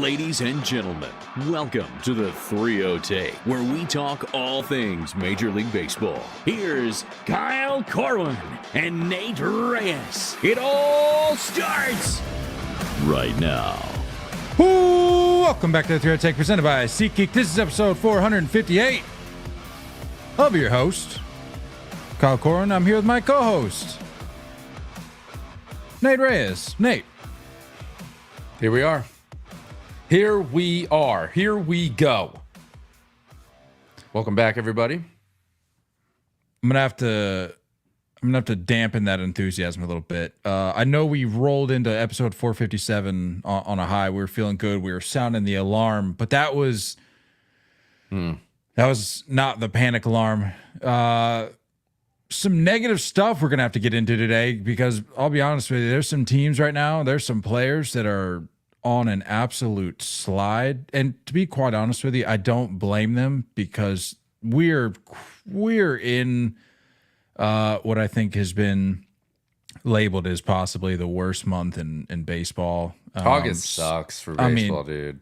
Ladies and gentlemen, welcome to the 3-0 Take, where we talk all things Major League Baseball. Here's Kyle Corwin and Nate Reyes. It all starts right now. Welcome back to the 3-0 Take, presented by SeatGeek. This is episode 458. I'll be your host, Kyle Corwin. I'm here with my co-host, Nate Reyes. Nate. Here we are. Here we are. Here we go. Welcome back, everybody. I'm gonna have to dampen that enthusiasm a little bit. I know we rolled into episode 457 on a high. We were feeling good. We were sounding the alarm, but that was not the panic alarm. Some negative stuff we're gonna have to get into today, because I'll be honest with you, there's some teams right now, there's some players that are on an absolute slide, and to be quite honest with you, I don't blame them, because we're in what I think has been labeled as possibly the worst month in baseball. August sucks for baseball, dude.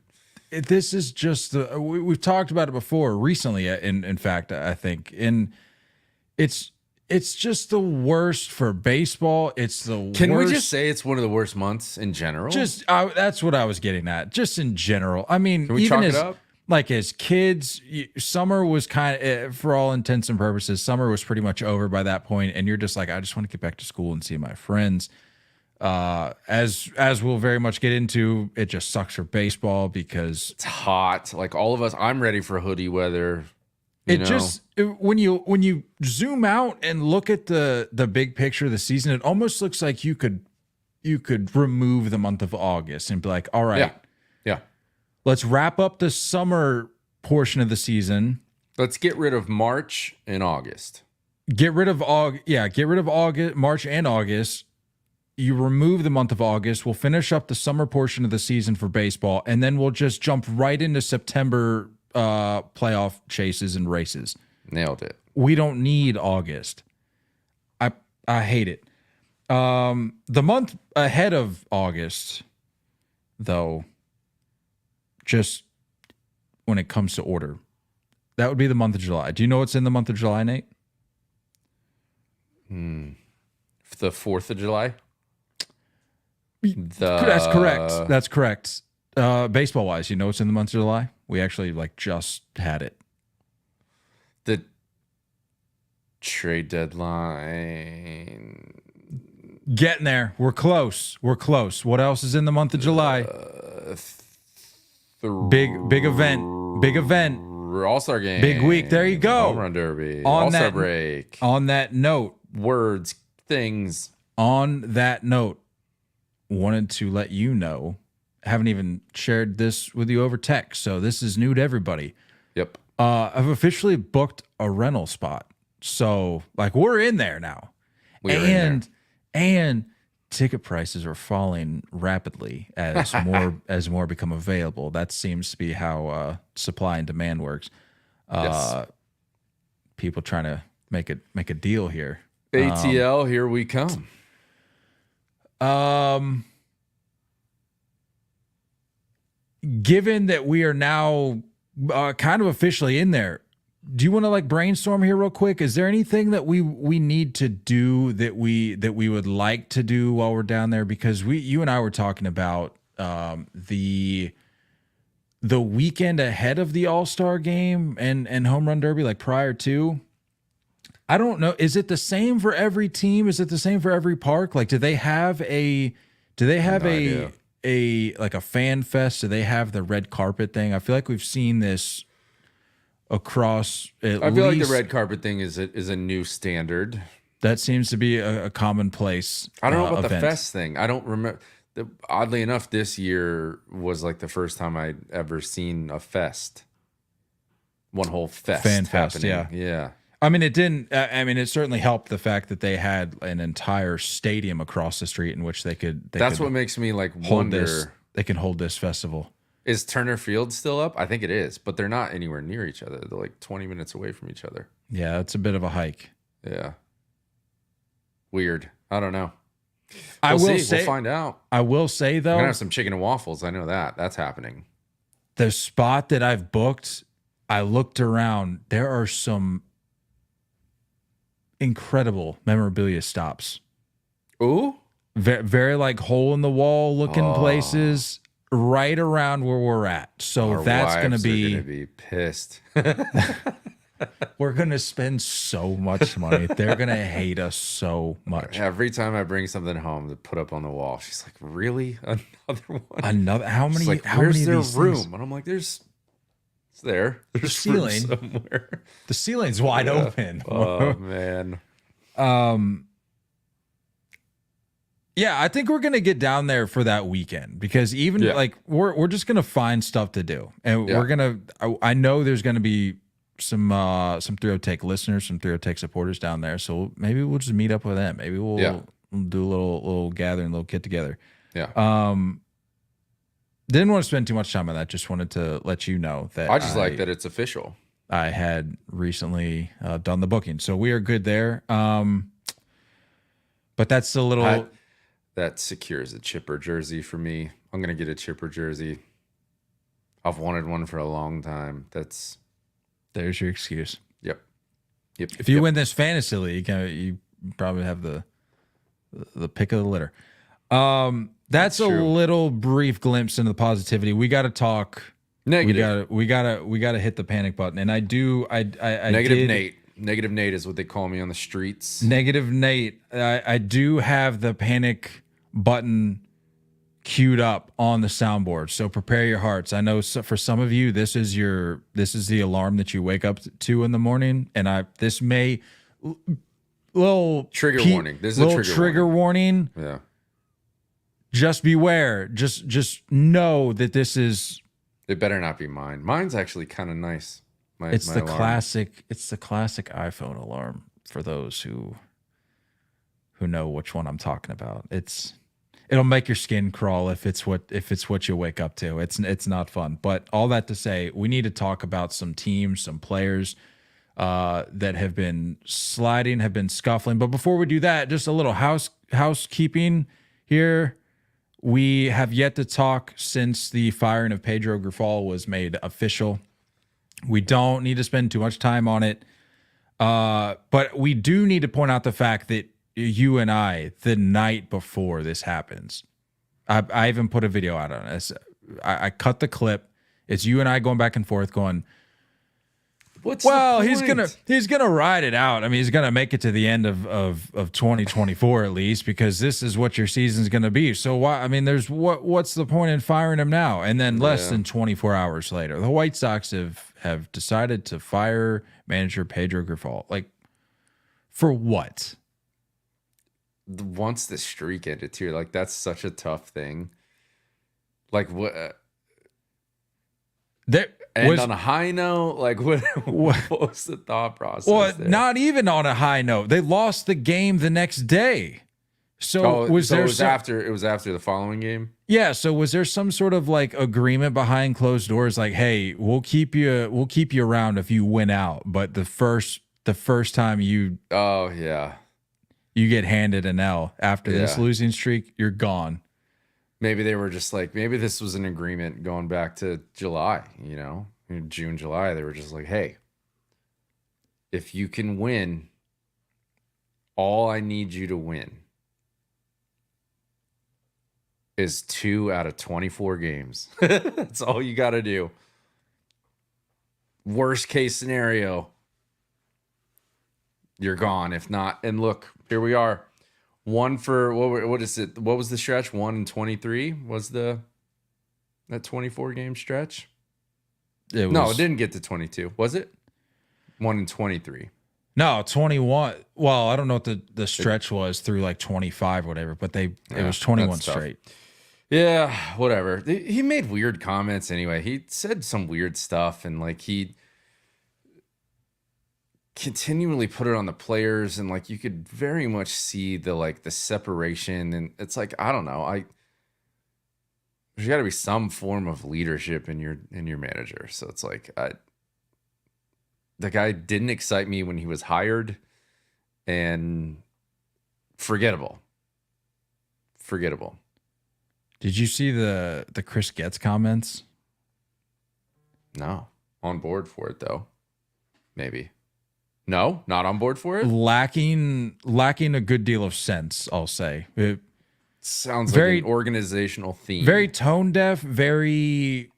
This is just we've talked about it before recently. In fact, I think, and it's just the worst for baseball. It's the worst. Can we just say it's one of the worst months in general? That's what I was getting at. Just in general. I mean, can we even chalk it up? Like as kids, summer was kind of, for all intents and purposes, summer was pretty much over by that point, and you're just like, I just want to get back to school and see my friends. As we'll very much get into, it just sucks for baseball because it's hot. Like all of us, I'm ready for hoodie weather. When you zoom out and look at the big picture of the season, it almost looks like you could remove the month of August and be like, all right, yeah. Let's wrap up the summer portion of the season. Let's get rid of March and August. Get rid of August, March and August. You remove the month of August. We'll finish up the summer portion of the season for baseball, and then we'll just jump right into September playoff chases and races. Nailed it. We don't need August. I hate it. The month ahead of August, though, just when it comes to order, that would be the month of July. Do you know what's in the month of July, Nate? The 4th of July? That's correct. That's correct. Baseball wise, you know what's in the month of July? We actually just had it. The trade deadline. Getting there. We're close. What else is in the month of July? Big event. All-Star game. Big week. There you go. Home run derby. All-Star break. On that note. Words. Things. On that note, wanted to let you know, haven't even shared this with you over text, so this is new to everybody. Yep. I've officially booked a rental spot. So, we're in there now. And ticket prices are falling rapidly as more become available. That seems to be how supply and demand works. Yes. People trying to make a deal here. ATL, here we come. Given that we are now kind of officially in there, do you want to brainstorm here real quick? Is there anything that we need to do that we would like to do while we're down there? Because you and I were talking about the weekend ahead of the All-Star game and home run derby, prior to. I don't know. Is it the same for every team? Is it the same for every park? Do they have a fan fest? Do they have the red carpet thing? I feel like we've seen this across I feel like the red carpet thing is a new standard. That seems to be a commonplace. I don't know about event. the fest thing. I don't remember. Oddly enough, this year was the first time I'd ever seen a fest. One whole fest. Fan fest, happening. yeah. Yeah. I mean, it didn't. I mean, it certainly helped the fact that they had an entire stadium across the street in which they could. That's what makes me wonder. They can hold this festival. Is Turner Field still up? I think it is, but they're not anywhere near each other. They're 20 minutes away from each other. Yeah, it's a bit of a hike. Yeah. Weird. I don't know. We'll find out. I will say though, we're gonna have some chicken and waffles. I know that. That's happening. the spot that I've booked, I looked around. There are some incredible memorabilia stops. Ooh. Very, very like hole in the wall looking places right around where we're at. So Our that's going to wives are be, gonna be pissed. we're going to spend so much money. They're going to hate us so much. Every time I bring something home to put up on the wall, she's like, "Really? Another one?" Another, how many, She's like, how "Where's many their of these room?" things? And I'm like, "It's there. There's ceiling. room somewhere." The ceiling's wide open. Oh man. Yeah, I think we're gonna get down there for that weekend because even like we're just gonna find stuff to do, and we're gonna. I know there's gonna be some 3 Take listeners, some 3 Take supporters down there, so maybe we'll just meet up with them. Maybe we'll do a little gathering, little get together. Yeah. Didn't want to spend too much time on that. Just wanted to let you know that I just like that it's official. I had recently done the booking, so we are good there. But that's a little. That secures a Chipper jersey for me. I'm gonna get a Chipper jersey. I've wanted one for a long time. There's your excuse. Yep. If you win this fantasy league, you probably have the pick of the litter. That's a little brief glimpse into the positivity. We got to talk negative. We got to hit the panic button. And I Negative Nate. Negative Nate is what they call me on the streets. Negative Nate. I do have the panic button queued up on the soundboard. So prepare your hearts. I know for some of you, this is the alarm that you wake up to in the morning. And this may little trigger warning. This is a trigger warning. Yeah. Just beware. Just know that this is. It better not be mine. Mine's actually kind of nice. It's the alarm. classic. It's the classic iPhone alarm for those who know which one I'm talking about. It'll make your skin crawl if it's what you wake up to. It's not fun. But all that to say, we need to talk about some teams, some players that have been sliding, have been scuffling. But before we do that, just a little housekeeping here. We have yet to talk since the firing of Pedro Grifol was made official. We don't need to spend too much time on it. But we do need to point out the fact that you and I, the night before this happens, I even put a video out on this. I cut the clip. It's you and I going back and forth going, he's gonna ride it out. I mean, he's gonna make it to the end of 2024 at least, because this is what your season's gonna be. So why? I mean, what's the point in firing him now? And then less than 24 hours later, the White Sox have decided to fire manager Pedro Grifol. Like, for what? Once the streak ended too, like that's such a tough thing. Like what? On a high note, like what was the thought process? Well, there? not even on a high note. They lost the game the next day. So it was after the following game? Yeah. So was there some sort of like agreement behind closed doors? Like, hey, we'll keep you around if you win out, but the first time you get handed an L after this losing streak, you're gone. Maybe they were just like, maybe this was an agreement going back to July, June, July. They were just like, hey, if you can win, all I need you to win is 2 out of 24 games. That's all you got to do. Worst case scenario, you're gone. If not, and look, here we are. One for what is it? What was the stretch? 1-23 was that 24 game stretch? No, it didn't get to 22. Was it 1-23? No, 21. Well, I don't know what the stretch was through like 25 or whatever, but it was 21 straight. Yeah, whatever. He made weird comments anyway. He said some weird stuff, and like he continually put it on the players, and like you could very much see the separation, and it's like, I don't know, there's got to be some form of leadership in your manager. So it's like, the guy didn't excite me when he was hired, and forgettable. Did you see the Chris Getz comments? No. On board for it, though. Maybe. No, not on board for it? Lacking a good deal of sense, I'll say. Sounds very, like an organizational theme. Very tone deaf, very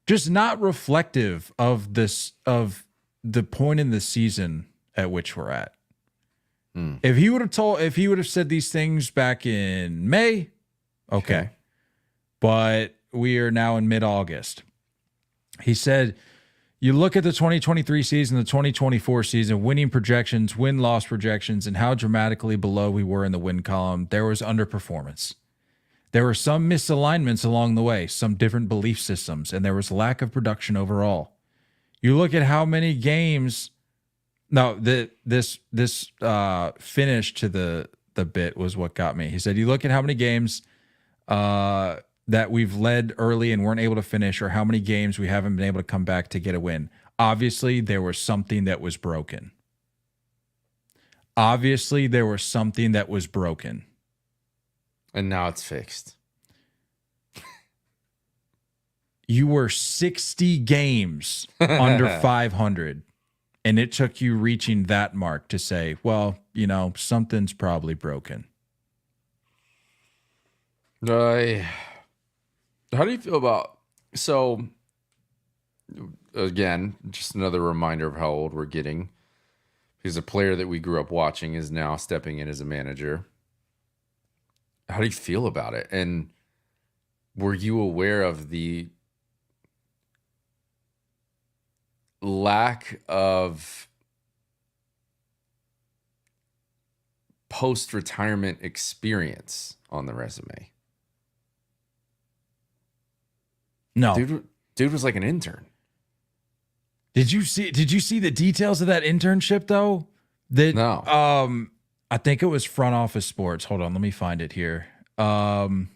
just not reflective of the point in the season at which we're at. If he would have said these things back in May, okay. But we are now in mid-August. He said, you look at the 2023 season, the 2024 season, winning projections, win-loss projections, and how dramatically below we were in the win column, there was underperformance. There were some misalignments along the way, some different belief systems, and there was lack of production overall. You look at how many games... No, this finish to the bit was what got me. He said, you look at how many games that we've led early and weren't able to finish, or how many games we haven't been able to come back to get a win. Obviously, there was something that was broken. And now it's fixed. You were 60 games under 500. And it took you reaching that mark to say, well, something's probably broken. How do you feel about... So, again, just another reminder of how old we're getting. Because a player that we grew up watching is now stepping in as a manager. How do you feel about it? And were you aware of the lack of post-retirement experience on the resume? No. Dude was like an intern. Did you see the details of that internship though? No. I think it was front office sports. Hold on, let me find it here. Nothing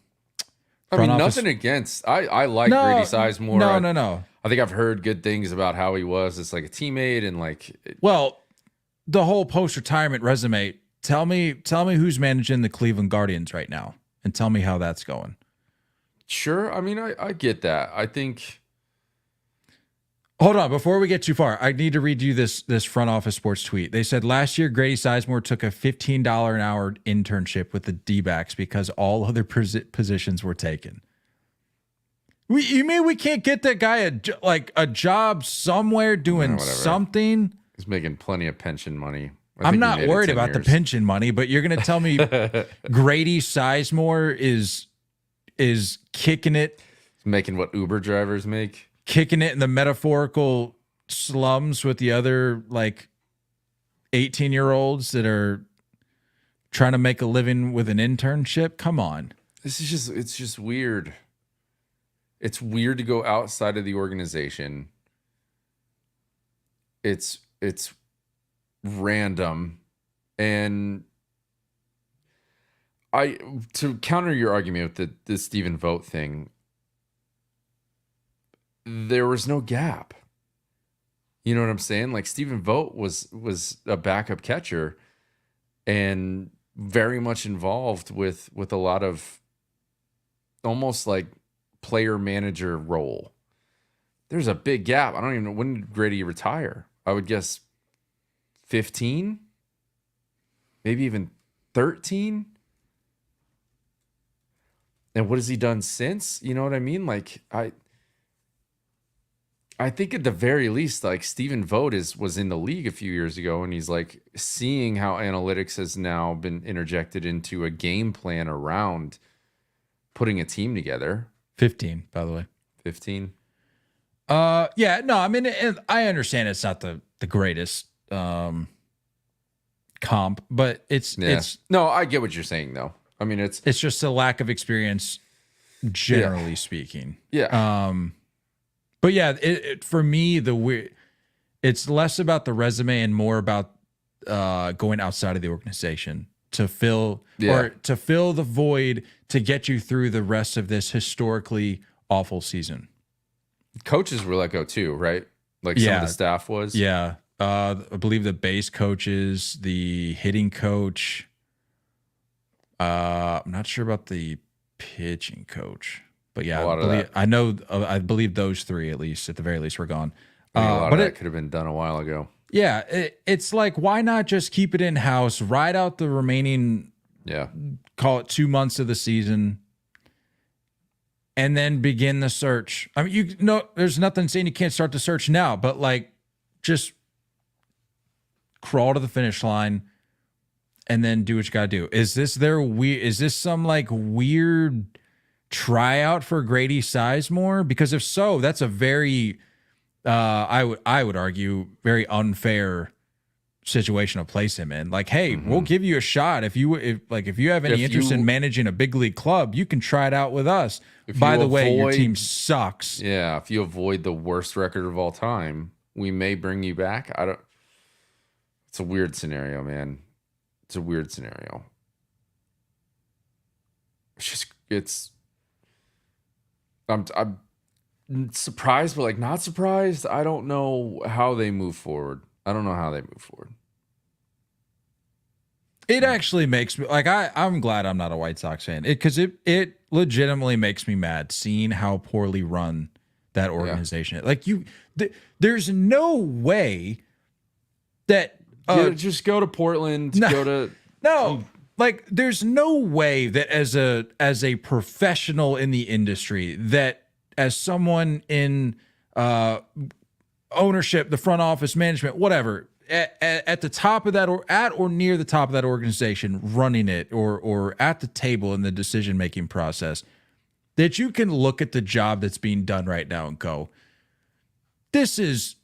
against. I like Grady Sizemore. No. I think I've heard good things about how he was. It's like a teammate and like. Well, the whole post-retirement resume. Tell me who's managing the Cleveland Guardians right now, and tell me how that's going. Sure. I mean, I get that. I think. Hold on, before we get too far, I need to read you this front office sports tweet. They said last year Grady Sizemore took a $15 an hour internship with the D-backs because all other positions were taken. You mean we can't get that guy a job somewhere doing something? He's making plenty of pension money. I'm not worried about the pension money, but you're going to tell me Grady Sizemore is kicking it. He's making what Uber drivers make. Kicking it in the metaphorical slums with the other 18-year-olds that are trying to make a living with an internship. Come on. It's just weird. It's weird to go outside of the organization. It's random. And to counter your argument with the Stephen Vogt thing, there was no gap. You know what I'm saying? Like Stephen Vogt was a backup catcher and very much involved with a lot of almost like player manager role. There's a big gap. I don't even know, when did Grady retire? I would guess 15, maybe even 13. And what has he done since? You know what I mean? Like I think at the very least, like Stephen Vogt was in the league a few years ago, and he's like seeing how analytics has now been interjected into a game plan around putting a team together. 15, by the way. 15. Yeah, no, I mean, I understand it's not the greatest comp, but it's no, I get what you're saying though. I mean, it's just a lack of experience, generally speaking. Yeah. But yeah, for me, it's less about the resume and more about going outside of the organization to fill the void to get you through the rest of this historically awful season. Coaches were let go too, right? Like some of the staff was. Yeah. I believe the base coaches, the hitting coach. I'm not sure about the pitching coach, But yeah, A lot of that. I believe those three, at least, at the very least, were gone. I think a lot but of that could have been done a while ago. Yeah, it's like, why not just keep it in house, ride out the remaining, call it 2 months of the season, and then begin the search. I mean, there's nothing saying you can't start the search now, but like, just crawl to the finish line and then do what you got to do. Is this some like weird tryout for Grady Sizemore? Because if so, that's a very I would argue very unfair situation to place him in. Like, hey, we'll give you a shot if you have any interest in managing a big league club, you can try it out with us. By the way, your team sucks. Yeah, if you avoid the worst record of all time, we may bring you back. It's a weird scenario, man. It's a weird scenario. I'm surprised, but like not surprised. I don't know how they move forward. It actually makes me like, I'm glad I'm not a White Sox fan, because it legitimately makes me mad seeing how poorly run that organization is. Like there's no way that just go to Portland. Like there's no way that as a professional in the industry, that as someone in ownership, the front office, management, whatever, at the top of that, or at or near the top of that organization, running it, or at the table in the decision-making process, that you can look at the job that's being done right now and go, this is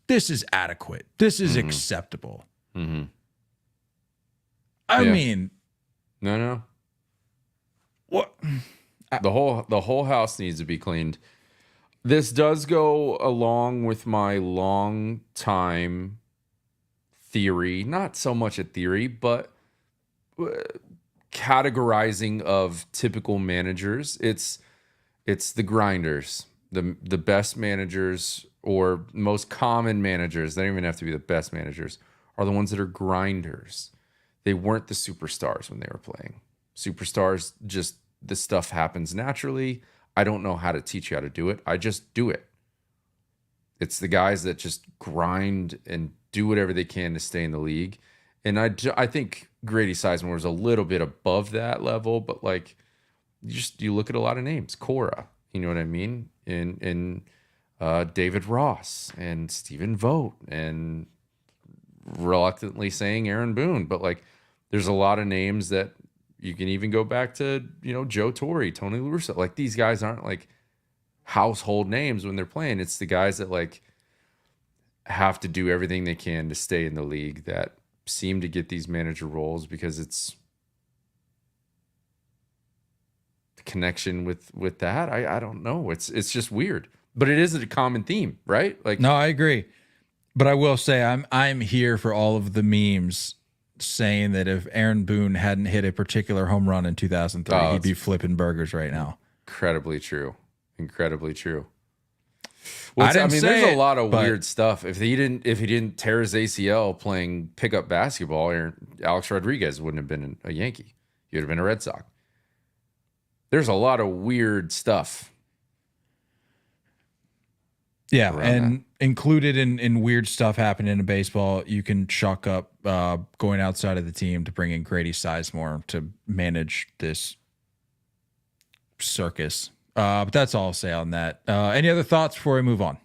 adequate. This is acceptable. I mean, no. What? The whole house needs to be cleaned. This does go along with my long time theory, not so much a theory, but categorizing of typical managers. It's the grinders, the best managers, or most common managers. They don't even have to be the best managers, are the ones that are grinders. They weren't the superstars when they were playing. Superstars, just this stuff happens naturally. I don't know how to teach you how to do it. I just do it. It's the guys that just grind and do whatever they can to stay in the league. And I think Grady Sizemore is a little bit above that level, but like you look at a lot of names, Cora, you know what I mean? And David Ross and Stephen Vogt, and reluctantly saying Aaron Boone, but like there's a lot of names that you can even go back to, Joe Torre, Tony La Russa. Like these guys aren't like household names when they're playing. It's the guys that like have to do everything they can to stay in the league, that seem to get these manager roles because it's the connection with that. I don't know. It's just weird, but it is a common theme, right? Like, no, I agree. But I will say I'm here for all of the memes saying that if Aaron Boone hadn't hit a particular home run in 2003, he'd be flipping burgers right now. Incredibly true. Well, there's a lot of weird stuff. If he didn't tear his ACL playing pickup basketball, Alex Rodriguez wouldn't have been a Yankee. He would have been a Red Sox. There's a lot of weird stuff. Yeah, and included in weird stuff happening in baseball, you can chalk up going outside of the team to bring in Grady Sizemore to manage this circus. But that's all I'll say on that. Any other thoughts before we move on?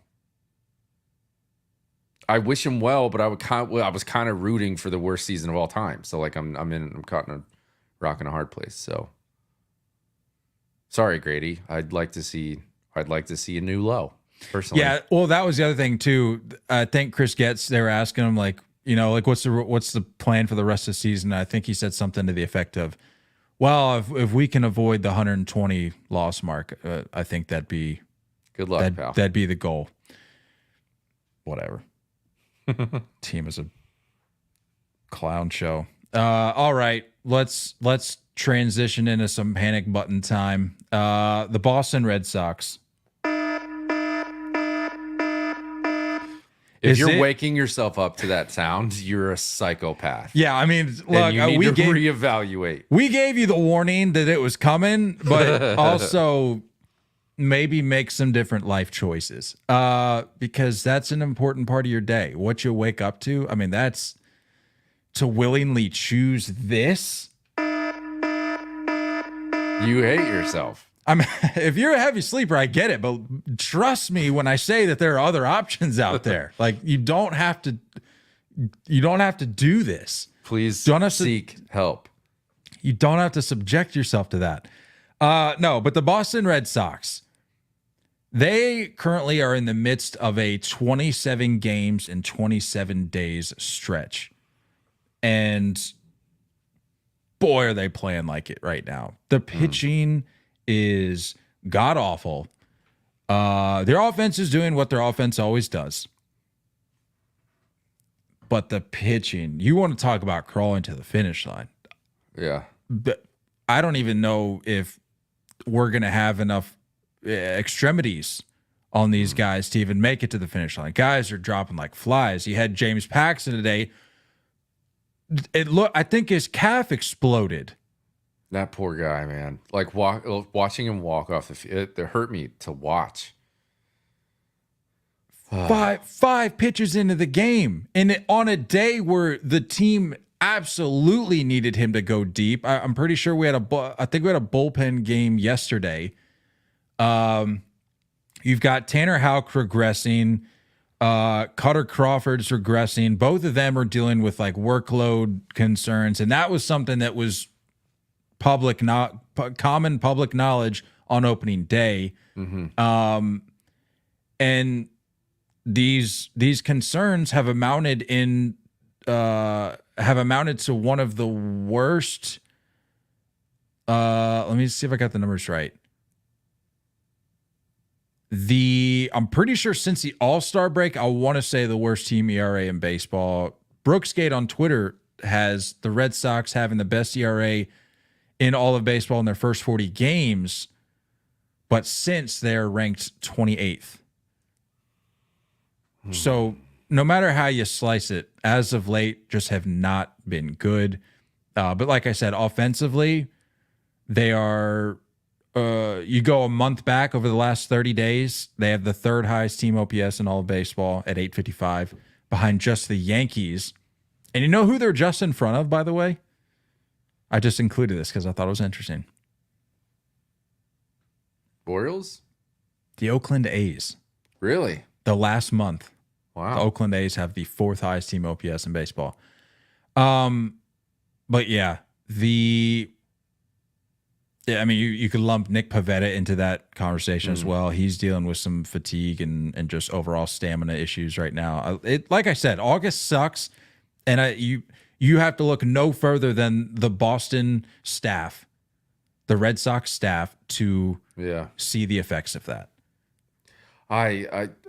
I wish him well, but I was kind of rooting for the worst season of all time. So like I'm caught in a rock and a hard place. So sorry, Grady. I'd like to see a new low. Personally. Yeah, well, that was the other thing too. I think Chris Getz, they were asking him like what's the plan for the rest of the season? I think he said something to the effect of, well, if we can avoid the 120 loss mark, I think that'd be good luck, pal. That'd be the goal. Whatever. Team is a clown show. All right, let's transition into some panic button time. The Boston Red Sox. If you're waking yourself up to that sound, you're a psychopath. Yeah, I mean, look, you need to reevaluate. We gave you the warning that it was coming, but also maybe make some different life choices, because that's an important part of your day. What you wake up to. I mean, that's to willingly choose this. You hate yourself. I mean, if you're a heavy sleeper, I get it, but trust me when I say that there are other options out there. Like you don't have to do this. Please seek help. You don't have to subject yourself to that. No, but the Boston Red Sox, they currently are in the midst of a 27 games in 27 days stretch. And boy, are they playing like it right now. The pitching is god awful. Their offense is doing what their offense always does. But the pitching, you want to talk about crawling to the finish line. Yeah. But I don't even know if we're going to have enough extremities on these guys to even make it to the finish line. Guys are dropping like flies. You had James Paxton today. I think his calf exploded. That poor guy, man. Like watching him walk off the field, it hurt me to watch. Five pitches into the game, and on a day where the team absolutely needed him to go deep. I'm pretty sure we had a bullpen game yesterday. You've got Tanner Houck regressing, Cutter Crawford's regressing. Both of them are dealing with like workload concerns, and that was something that was common public knowledge on opening day. And these concerns have amounted to one of the worst. Let me see if I got the numbers right. I'm pretty sure since the All-Star break, I want to say the worst team ERA in baseball. Brooksgate on Twitter has the Red Sox having the best ERA in all of baseball in their first 40 games, but since they're ranked 28th. So no matter how you slice it, as of late, just have not been good. But like I said, offensively, they are, you go a month back over the last 30 days, they have the third highest team OPS in all of baseball at 855, behind just the Yankees. And you know who they're just in front of, by the way? I just included this because I thought it was interesting. Orioles? The Oakland A's. Really? The last month. Wow. The Oakland A's have the fourth highest team OPS in baseball. But yeah, you could lump Nick Pivetta into that conversation as well. He's dealing with some fatigue and just overall stamina issues right now. Like I said, August sucks, and you have to look no further than the Boston staff, the Red Sox staff, to see the effects of that.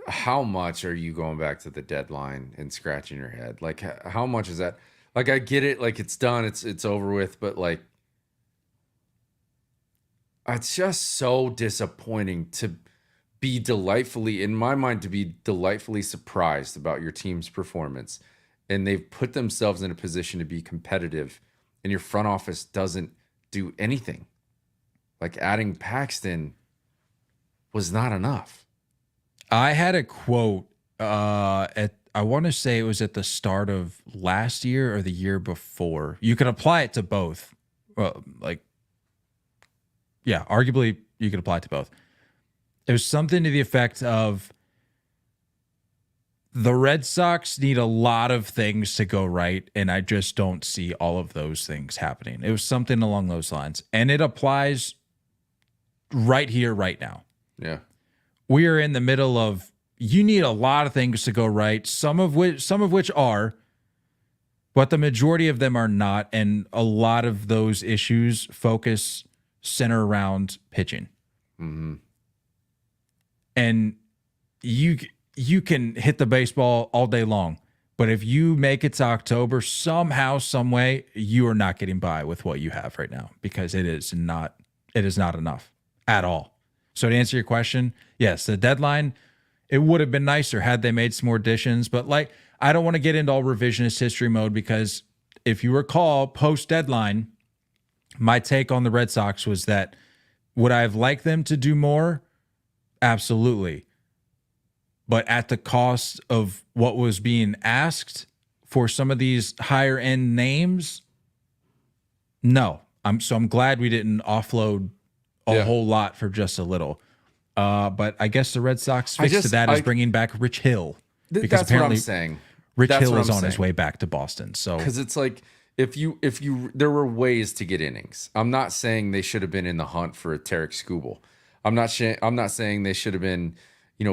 How much are you going back to the deadline and scratching your head? Like, how much is that? Like, I get it. Like, it's done. It's over with. But like, it's just so disappointing to be in my mind, to be delightfully surprised about your team's performance. And they've put themselves in a position to be competitive, and your front office doesn't do anything. Like, adding Paxton was not enough. I had a quote I want to say it was at the start of last year or the year before. You could apply it to both. Well, arguably you could apply it to both. It was something to the effect of, the Red Sox need a lot of things to go right, and I just don't see all of those things happening. It was something along those lines, and it applies right here, right now. Yeah. We are in the middle of, you need a lot of things to go right, some of which are, but the majority of them are not, and a lot of those issues center around pitching. Mm-hmm. And you can hit the baseball all day long, but if you make it to October, somehow, some way, you are not getting by with what you have right now, because it is not enough at all. So to answer your question, yes, the deadline, it would have been nicer had they made some more additions, but I don't want to get into all revisionist history mode, because if you recall, post deadline, my take on the Red Sox was that, would I have liked them to do more? Absolutely. But at the cost of what was being asked for some of these higher end names, no. I'm glad we didn't offload a whole lot for just a little. But I guess the Red Sox fix to that is bringing back Rich Hill. Because that's apparently what I'm saying. Rich Hill is on his way back to Boston. So because it's like if you there were ways to get innings. I'm not saying they should have been in the hunt for a Tarek Skubal. I'm not saying they should have been,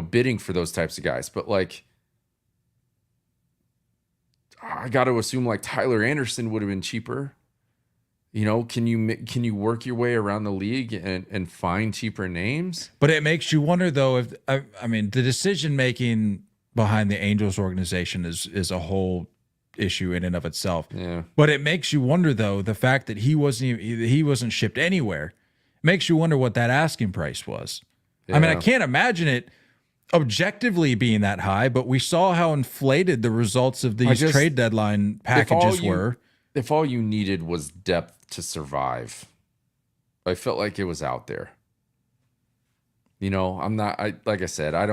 bidding for those types of guys. But like, I got to assume like Tyler Anderson would have been cheaper. Can you work your way around the league and find cheaper names? But it makes you wonder, though, if I mean the decision making behind the Angels organization is a whole issue in and of itself. Yeah. But it makes you wonder, though, the fact that he wasn't shipped anywhere makes you wonder what that asking price was. Yeah. I mean, I can't imagine it objectively being that high, but we saw how inflated the results of these trade deadline packages were. If all you needed was depth to survive, I felt like it was out there. Like I said, I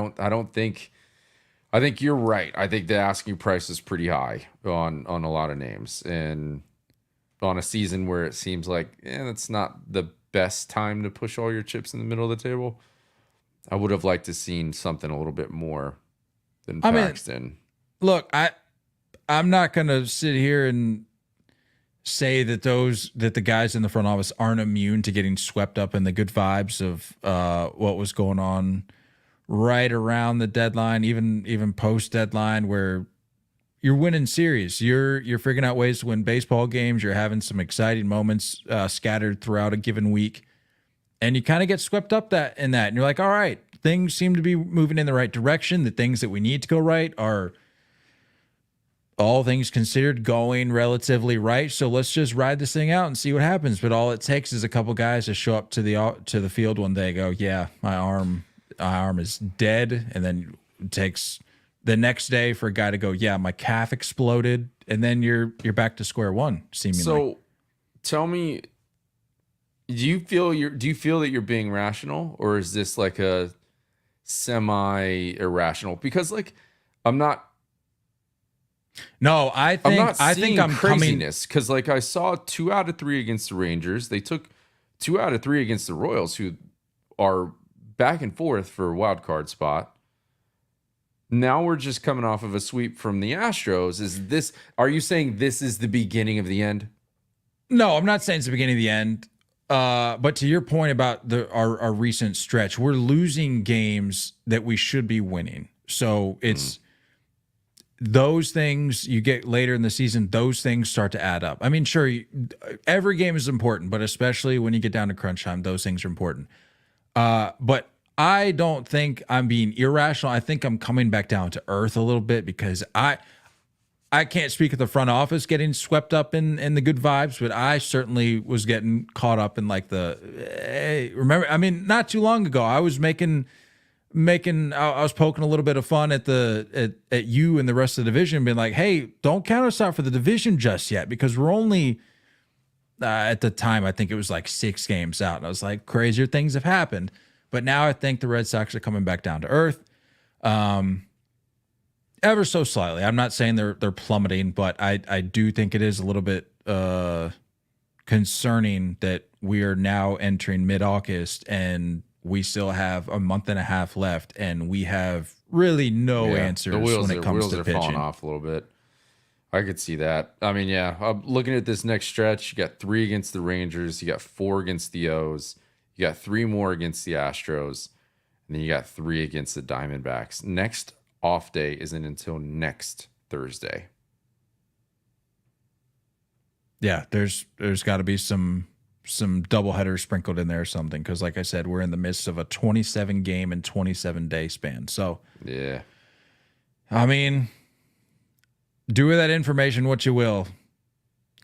think you're right. I think the asking price is pretty high on a lot of names, and on a season where it seems like it's not the best time to push all your chips in the middle of the table. I would have liked to seen something a little bit more than Paxton. Look, I'm not going to sit here and say that the guys in the front office aren't immune to getting swept up in the good vibes of what was going on right around the deadline, even post deadline, where you're winning series, you're figuring out ways to win baseball games, you're having some exciting moments scattered throughout a given week, and you kind of get swept up in that, and you're like, all right, things seem to be moving in the right direction. The things that we need to go right are, all things considered, going relatively right. So let's just ride this thing out and see what happens. But all it takes is a couple guys to show up to the field one day, go, yeah, my arm is dead, and then it takes the next day for a guy to go, yeah, my calf exploded, and then you're back to square one, seemingly. So, tell me, do you feel that you're being rational, or is this like a semi-irrational? Because like, I'm not. No, I think I'm craziness, because like I saw 2 out of 3 against the Rangers. They took 2 out of 3 against the Royals, who are back and forth for a wild card spot. Now we're just coming off of a sweep from the Astros. Are you saying this is the beginning of the end? No, I'm not saying it's the beginning of the end. But to your point about our recent stretch, we're losing games that we should be winning. So it's those things you get later in the season, those things start to add up. I mean, sure, every game is important, but especially when you get down to crunch time, those things are important. But I don't think I'm being irrational. I think I'm coming back down to earth a little bit, because I can't speak of the front office getting swept up in the good vibes, but I certainly was getting caught up in like remember, I mean, not too long ago, I was I was poking a little bit of fun at you and the rest of the division, being like, hey, don't count us out for the division just yet, because we're only, at the time, I think it was like 6 games out. And I was like, crazier things have happened. But now I think the Red Sox are coming back down to earth. Ever so slightly. I'm not saying they're plummeting, but I do think it is a little bit concerning that we are now entering mid-August and we still have a month and a half left, and we have really no answers when it comes to pitching. Falling off a little bit. I could see that. I mean, I'm looking at this next stretch. You got 3 against the Rangers. You got 4 against the O's. You got 3 more against the Astros. And then you got 3 against the Diamondbacks. Next off day isn't until next Thursday. Yeah, there's got to be some doubleheaders sprinkled in there or something, because like I said, we're in the midst of a 27 game and 27 day span. So yeah, I mean, do with that information what you will,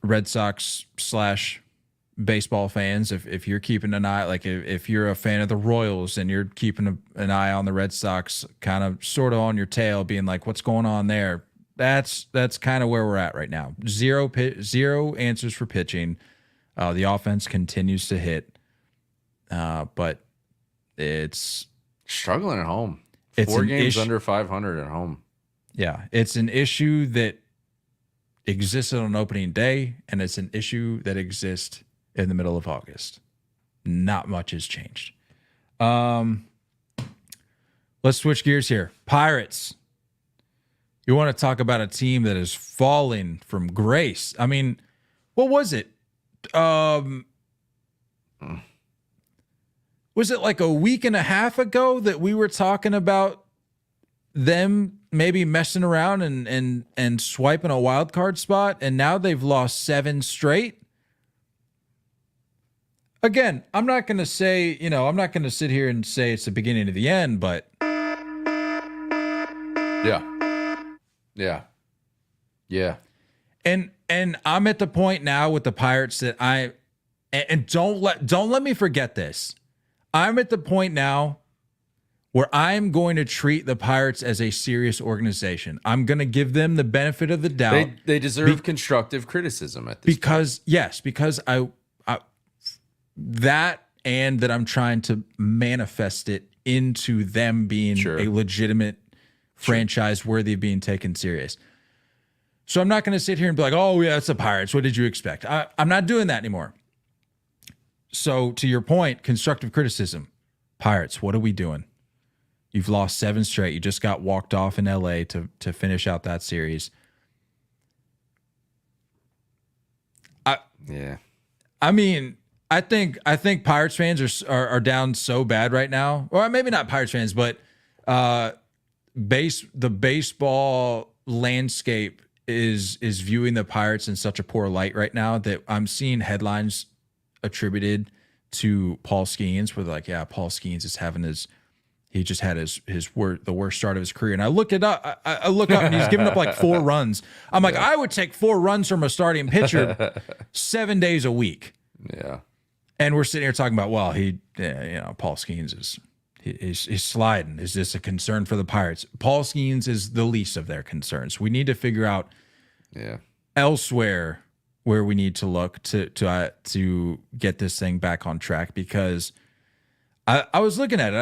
Red Sox / baseball fans. If you're keeping an eye, like if you're a fan of the Royals and you're keeping an eye on the Red Sox, kind of sort of on your tail, being like, what's going on there? That's kind of where we're at right now. Zero answers for pitching. The offense continues to hit, but it's Struggling at home. It's 4 an games issue. under 500 at home. Yeah, it's an issue that existed on opening day, and it's an issue that exists in the middle of August. Not much has changed. Let's switch gears here. Pirates. You want to talk about a team that is falling from grace. I mean, what was it? Was it like a week and a half ago that we were talking about them maybe messing around and swiping a wild card spot, and now they've lost 7 straight? Again, I'm not going to say, I'm not going to sit here and say it's the beginning of the end, but Yeah. And I'm at the point now with the Pirates that don't let me forget this. I'm at the point now where I'm going to treat the Pirates as a serious organization. I'm going to give them the benefit of the doubt. They deserve constructive criticism at this point. Because I that and that I'm trying to manifest it into them being a legitimate franchise worthy of being taken serious. So I'm not going to sit here and be like, oh, yeah, it's the Pirates. What did you expect? I'm not doing that anymore. So to your point, constructive criticism. Pirates, what are we doing? You've lost 7 straight. You just got walked off in LA to finish out that series. I mean, I think Pirates fans are down so bad right now. Or maybe not Pirates fans, but the baseball landscape is viewing the Pirates in such a poor light right now that I'm seeing headlines attributed to Paul Skeens where they're like, yeah, Paul Skeens is having he just had the worst start of his career. And I looked it up. I look up and he's given up like 4 runs. I'm like, I would take 4 runs from a starting pitcher 7 days a week. Yeah. And we're sitting here talking about, well, Paul Skeens he's sliding. Is this a concern for the Pirates? Paul Skeens is the least of their concerns. We need to figure out elsewhere where we need to look to get this thing back on track, because I was looking at it.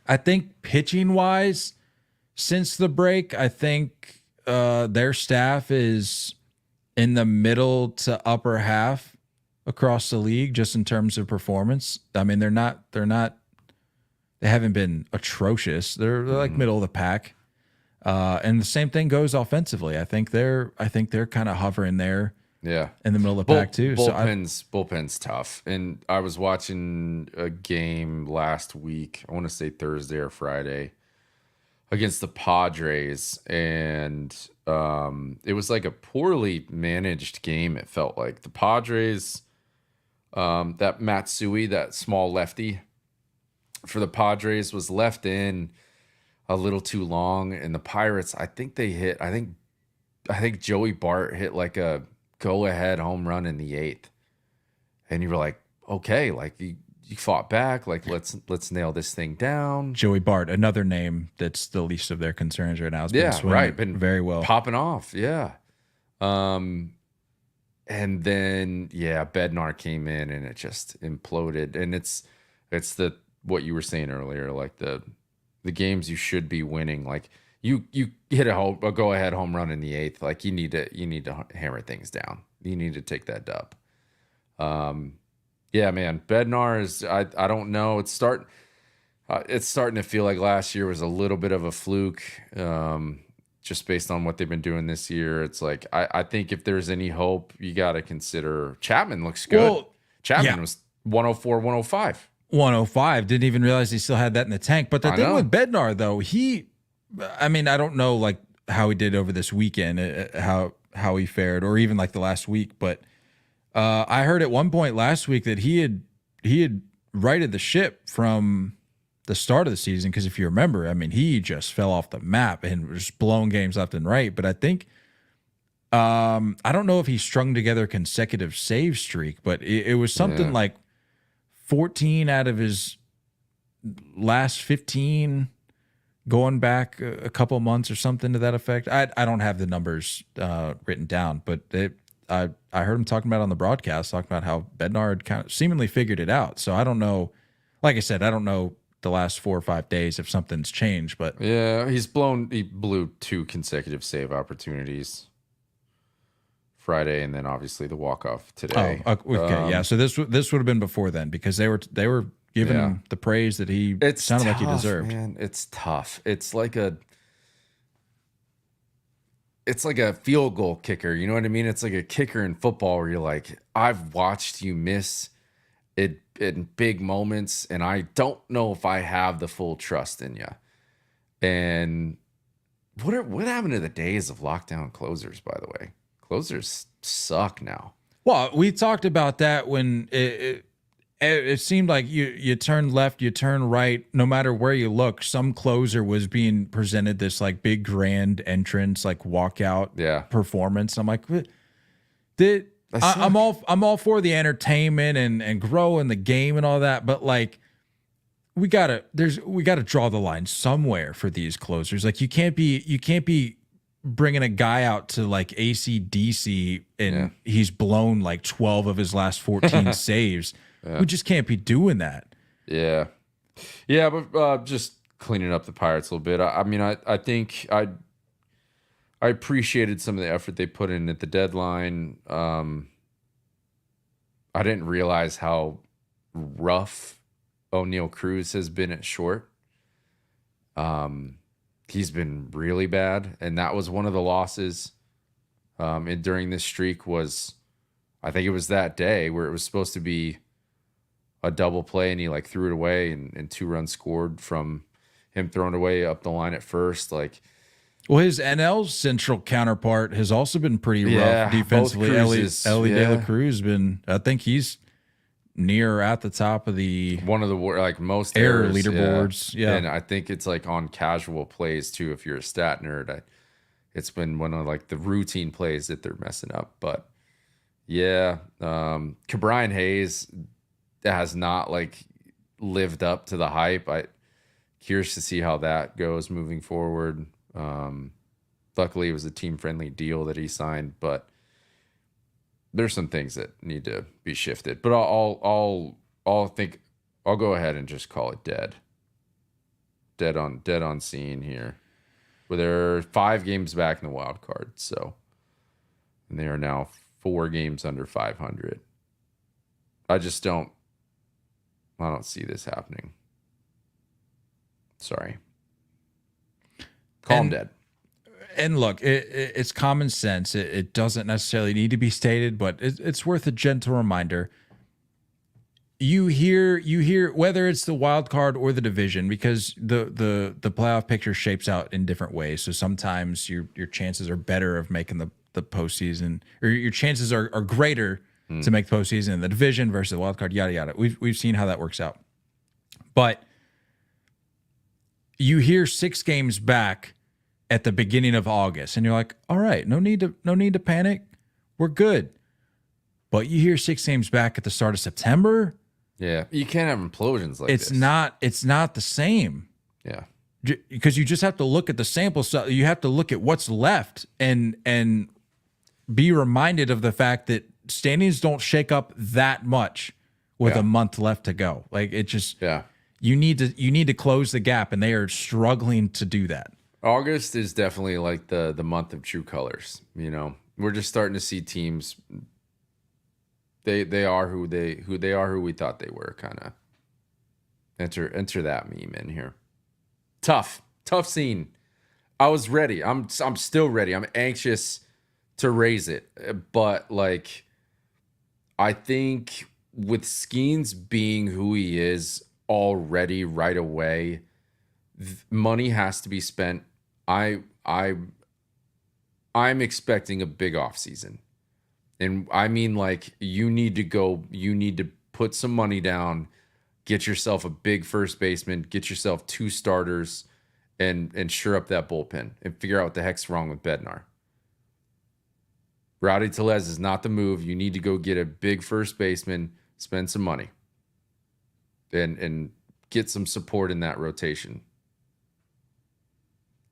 I think pitching wise, since the break, I think their staff is in the middle to upper half across the league, just in terms of performance. I mean, they haven't been atrocious. They're like middle of the pack. And the same thing goes offensively. I think they're kind of hovering there. Yeah. In the middle of the pack too. Bullpen's tough. And I was watching a game last week, I want to say Thursday or Friday, against the Padres, and it was like a poorly managed game. It felt like the Padres, that Matsui, that small lefty for the Padres, was left in a little too long, and the Pirates, I think Joey Bart hit like a go-ahead home run in the 8th, and you were like, okay, like you fought back, like let's nail this thing down. Joey Bart, another name that's the least of their concerns right now. Been very well, popping off. And then Bednar came in and it just imploded. And it's what you were saying earlier, like the games you should be winning, like you hit a go ahead home run in the 8th, like you need to hammer things down. You need to take that dub. Yeah, man, Bednar is, I don't know. It's starting to feel like last year was a little bit of a fluke, just based on what they've been doing this year. It's like, I think if there's any hope, you got to consider Chapman looks good. Well, Chapman was 104, 105. 105. Didn't even realize he still had that in the tank. But the thing with Bednar, though, I don't know like how he did over this weekend, how he fared, or even like the last week, but I heard at one point last week that he had righted the ship from the start of the season, because if you remember, I mean, he just fell off the map and was blowing games left and right. But I think I don't know if he strung together a consecutive save streak, but it was something like 14 out of his last 15 going back a couple months or something to that effect. I don't have the numbers written down, but I heard him talking about on the broadcast, talking about how Bednar had kind of seemingly figured it out. So I don't know like I said, I don't know the last 4 or 5 days if something's changed, but Yeah, he blew 2 consecutive save opportunities. Friday, and then obviously the walk-off today. Okay, yeah. So this would have been before then, because they were giving him the praise that he sounded like he deserved. Man, it's tough. It's like a field goal kicker. You know what I mean? It's like a kicker in football where you're like, I've watched you miss it in big moments, and I don't know if I have the full trust in you. And what happened to the days of lockdown closers, by the way? Closers suck now. Well, we talked about that when it seemed like you turn left, you turn right, no matter where you look, some closer was being presented this like big grand entrance, like walkout performance. I'm like, I'm all for the entertainment and growing the game and all that, but like we gotta draw the line somewhere for these closers. Like you can't be bringing a guy out to like AC/DC and he's blown like 12 of his last 14 saves. We just can't be doing that. Yeah. But just cleaning up the Pirates a little bit. I mean, I think I appreciated some of the effort they put in at the deadline. I didn't realize how rough O'Neal Cruz has been at short. He's been really bad, and that was one of the losses during this streak. I think it was that day where it was supposed to be a double play, and he like threw it away, and 2 runs scored from him throwing it away up the line at first. Like, well, his NL Central counterpart has also been pretty rough defensively. Ellie De La Cruz been, I think he's near at the top of one of the like most error errors, leaderboards. Yeah. And I think it's like on casual plays too. If you're a stat nerd, it's been one of like the routine plays that they're messing up. But yeah, Cabrian Hayes has not like lived up to the hype. I curious to see how that goes moving forward. Luckily it was a team friendly deal that he signed, but there's some things that need to be shifted. But I'll go ahead and just call it dead on scene here. Well, they're 5 games back in the wild card, and they are now 4 games under 500. I don't see this happening. Sorry. Call them dead. And look, it's common sense. It doesn't necessarily need to be stated, but it's worth a gentle reminder. You hear whether it's the wild card or the division, because the playoff picture shapes out in different ways. So sometimes your chances are better of making the postseason, or your chances are greater to make the postseason in the division versus the wild card. Yada yada. We've seen how that works out, but you hear 6 games back at the beginning of August, and you're like, all right, no need to panic. We're good. But you hear 6 games back at the start of September. Yeah. You can't have implosions like this. It's not the same. Yeah. Because you just have to look at the sample size. You have to look at what's left and be reminded of the fact that standings don't shake up that much with a month left to go. Like it just, you need to close the gap, and they are struggling to do that. August is definitely like the month of true colors. You know, we're just starting to see teams. They are who we thought they were. Kind of enter that meme in here. Tough scene. I was ready. I'm still ready. I'm anxious to raise it, but like, I think with Skeens being who he is already right away, money has to be spent. I'm expecting a big offseason. And I mean, like, you need to put some money down, get yourself a big first baseman, get yourself 2 starters, and shore up that bullpen and figure out what the heck's wrong with Bednar. Rowdy Tellez is not the move. You need to go get a big first baseman, spend some money, and get some support in that rotation.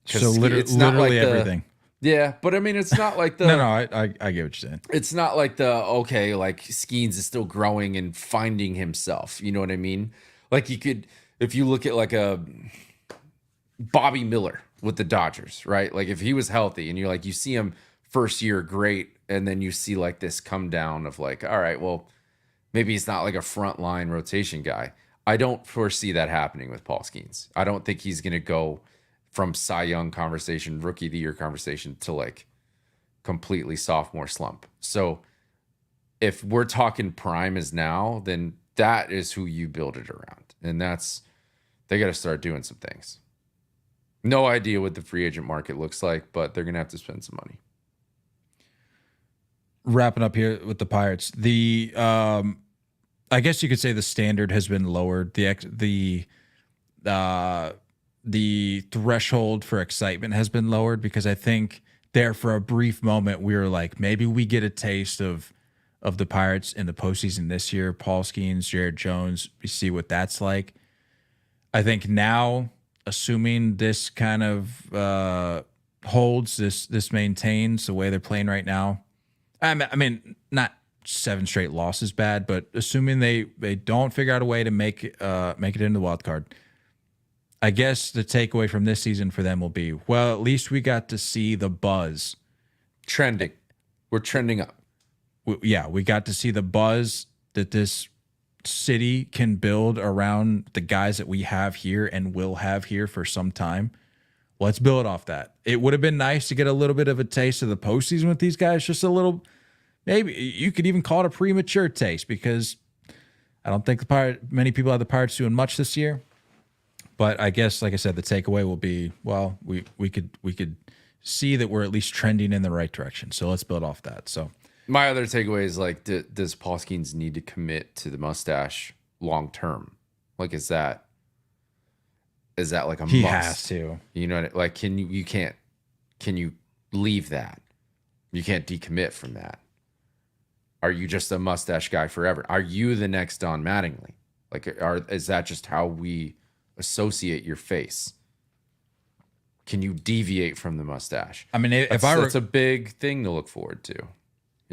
So literally everything. Yeah, but I mean, it's not like the... No, I get what you're saying. It's not like like Skeens is still growing and finding himself. You know what I mean? Like you could, if you look at like a Bobby Miller with the Dodgers, right? Like if he was healthy and you're like, you see him first year great, and then you see like this come down of like, all right, well, maybe he's not like a front line rotation guy. I don't foresee that happening with Paul Skeens. I don't think he's going to go from Cy Young conversation, rookie of the year conversation to like completely sophomore slump. So if we're talking prime is now, then that is who you build it around. And they got to start doing some things. No idea what the free agent market looks like, but they're going to have to spend some money. Wrapping up here with the Pirates, I guess you could say the standard has been lowered. The threshold for excitement has been lowered, because I think there for a brief moment we were like, maybe we get a taste of the Pirates in the postseason this year. Paul Skeens, Jared Jones, we see what that's like. I think now, assuming this kind of holds, this maintains the way they're playing right now. I mean, not 7 straight losses bad, but assuming they don't figure out a way to make it into the wild card, I guess the takeaway from this season for them will be, well, at least we got to see the buzz. Trending. We're trending up. We got to see the buzz that this city can build around the guys that we have here and will have here for some time. Let's build off that. It would have been nice to get a little bit of a taste of the postseason with these guys, just a little. Maybe you could even call it a premature taste, because I don't think many people have the Pirates doing much this year. But I guess, like I said, the takeaway will be, well, we could see that we're at least trending in the right direction. So let's build off that. So my other takeaway is like, does Paul Skeens need to commit to the mustache long term? Like, is that like a he must? has to. You know, like can you leave that? You can't decommit from that. Are you just a mustache guy forever? Are you the next Don Mattingly? Like, is that just how we associate your face? Can you deviate from the mustache? I mean, that's a big thing to look forward to.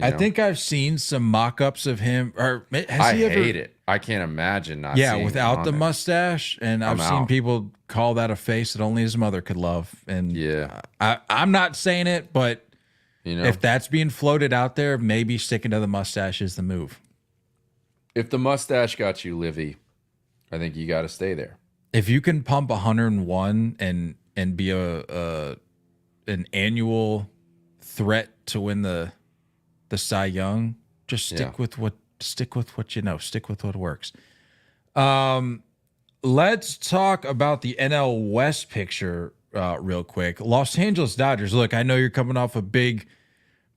I think I've seen some mock-ups of him. Or I hate it. I can't imagine not. Yeah, seeing without the mustache, and I've seen people call that a face that only his mother could love. And yeah, I'm not saying it, but if that's being floated out there, maybe sticking to the mustache is the move. If the mustache got you Livy, I think you got to stay there. If you can pump 101 and be an annual threat to win the Cy Young, just stick with what you know, stick with what works. Let's talk about the NL West picture real quick. Los Angeles Dodgers. Look, I know you're coming off a big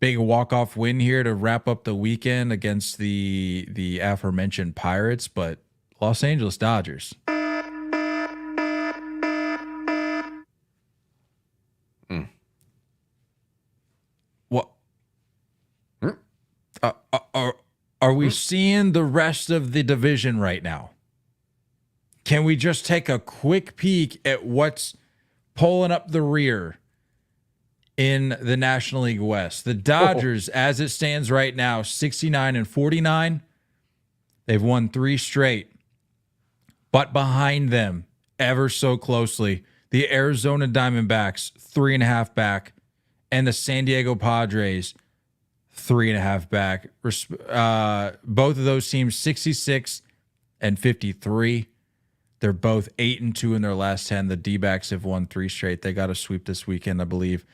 walk-off win here to wrap up the weekend against the aforementioned Pirates, but Los Angeles Dodgers. What? Are we seeing the rest of the division right now? Can we just take a quick peek at what's pulling up the rear in the National League West? The Dodgers, as it stands right now, 69-49. They've won 3 straight. But behind them, ever so closely, the Arizona Diamondbacks, 3.5 back, and the San Diego Padres, 3.5 back. Both of those teams 66 and 53. They're both 8-2 in their last 10. The D-backs have won 3 straight. They got a sweep this weekend, I believe.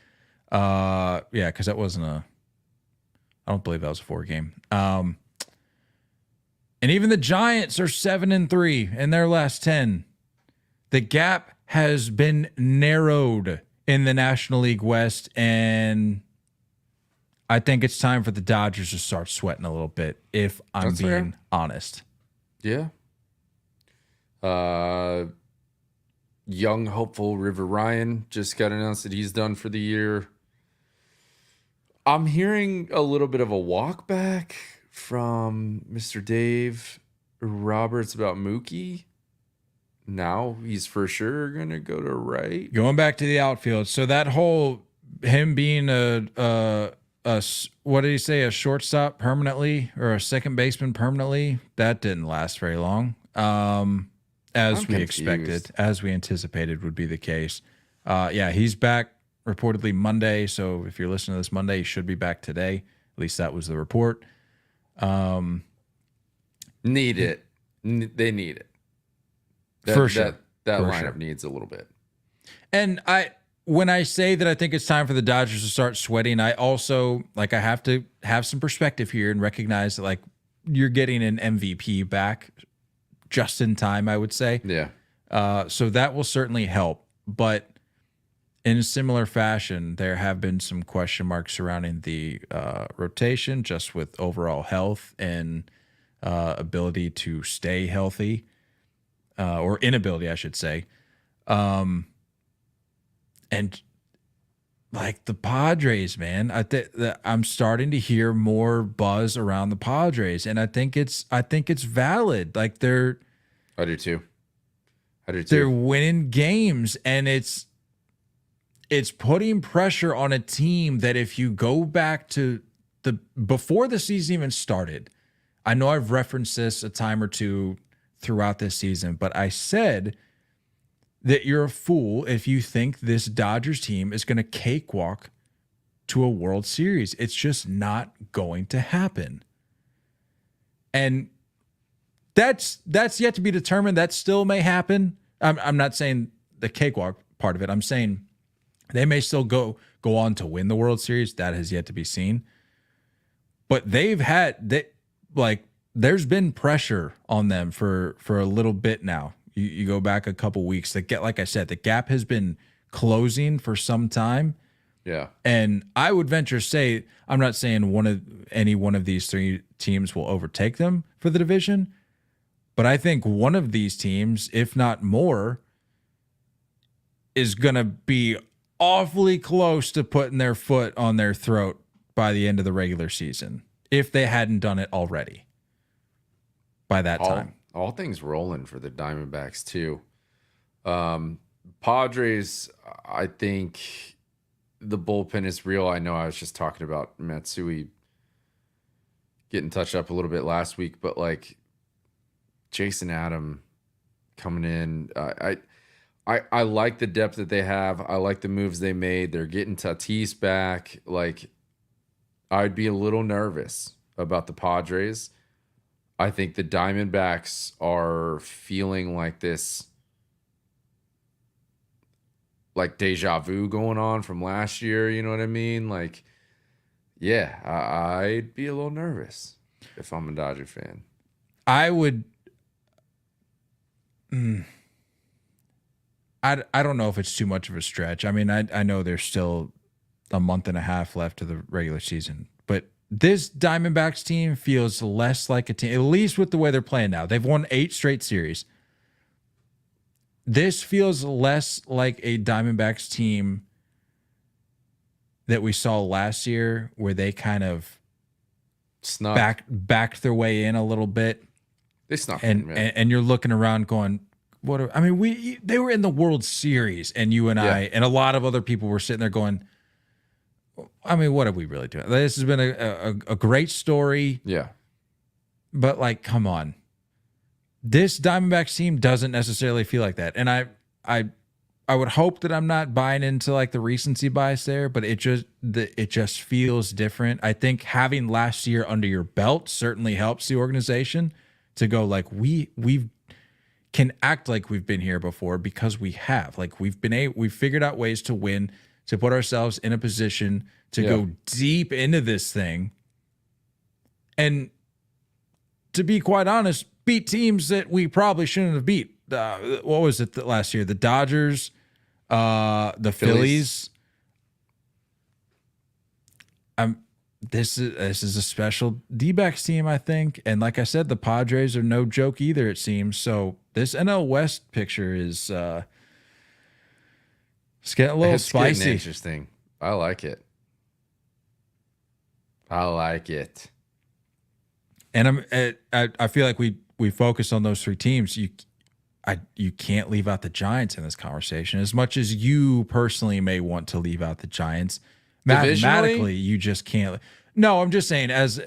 Because that wasn't I don't believe that was a 4 game. And even the Giants are 7-3 in their last 10. The gap has been narrowed in the National League West, and I think it's time for the Dodgers to start sweating a little bit, if I'm being honest. Yeah. Young, hopeful River Ryan just got announced that he's done for the year. I'm hearing a little bit of a walk back from Mr. Dave Roberts about Mookie. Now he's for sure going to go to right. Going back to the outfield. So that whole him being a what did he say, a shortstop permanently or a second baseman permanently, that didn't last very long. as I'm we confused. expected, as we anticipated would be the case. Yeah, he's back reportedly Monday. So if you're listening to this Monday, he should be back today. At least that was the report. Need it. They need it. For sure. That For lineup sure. needs a little bit. And when I say that I think it's time for the Dodgers to start sweating, I also I have to have some perspective here and recognize that like you're getting an MVP back just in time, I would say. Yeah. So that will certainly help. But in a similar fashion, there have been some question marks surrounding the rotation, just with overall health and ability to stay healthy, or inability, I should say. And like the Padres, man, I'm starting to hear more buzz around the Padres, and I think it's valid. Like I do too. they're winning games, and it's putting pressure on a team that if you go back to before the season even started, I know I've referenced this a time or two throughout this season, but I said that you're a fool if you think this Dodgers team is going to cakewalk to a World Series. It's just not going to happen. And that's yet to be determined. That still may happen. I'm not saying the cakewalk part of it. I'm saying they may still go on to win the World Series. That has yet to be seen. But there's been pressure on them for a little bit now. You go back a couple weeks. Like I said, the gap has been closing for some time. Yeah. And I would venture to say, I'm not saying any one of these three teams will overtake them for the division, but I think one of these teams, if not more, is going to be awfully close to putting their foot on their throat by the end of the regular season, if they hadn't done it already by that time. All things rolling for the Diamondbacks too. Padres, I think the bullpen is real. I know I was just talking about Matsui getting touched up a little bit last week, but like Jason Adam coming in, I like the depth that they have. I like the moves they made. They're getting Tatis back. Like, I'd be a little nervous about the Padres. I think the Diamondbacks are feeling like this, like deja vu going on from last year. You know what I mean? Like, yeah, I'd be a little nervous if I'm a Dodger fan. I would. I don't know if it's too much of a stretch. I mean, I know there's still a month and a half left of the regular season, but this Diamondbacks team feels less like a team, at least with the way they're playing now. They've won 8 straight series. This feels less like a Diamondbacks team that we saw last year, where they kind of backed their way in a little bit. They snuck and you're looking around going, they were in the World Series, and you and I and a lot of other people were sitting there going, I mean, what are we really doing? This has been a great story. Yeah. But like, come on. This Diamondbacks team doesn't necessarily feel like that. And I would hope that I'm not buying into like the recency bias there, but it just feels different. I think having last year under your belt certainly helps the organization to go like, we can act like we've been here before, because we have. Like, we've figured out ways to win, to put ourselves in a position to go deep into this thing. And to be quite honest, beat teams that we probably shouldn't have beat. What was it last year? The Dodgers, the Phillies. This is a special D-backs team, I think. And like I said, the Padres are no joke either, it seems. So this NL West picture is it's getting a little spicy. Getting interesting. I like it. And I feel like we focus on those 3 teams. You can't leave out the Giants in this conversation, as much as you personally may want to leave out the Giants. Mathematically, you just can't. No, I'm just saying as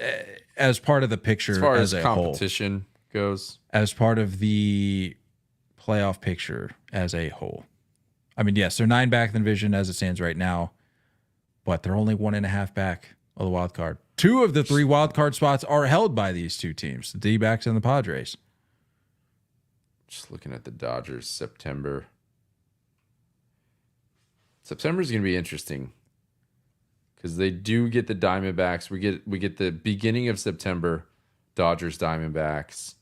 part of the picture, as far as a competition goes, as part of the playoff picture as a whole. I mean, yes, they're 9 back in the division as it stands right now, but they're only 1.5 back of the wild card. 2 of the 3 wild card spots are held by these 2 teams, the D-backs and the Padres. Just looking at the Dodgers, September. September is going to be interesting because they do get the Diamondbacks. We get the beginning of September, Dodgers, Diamondbacks.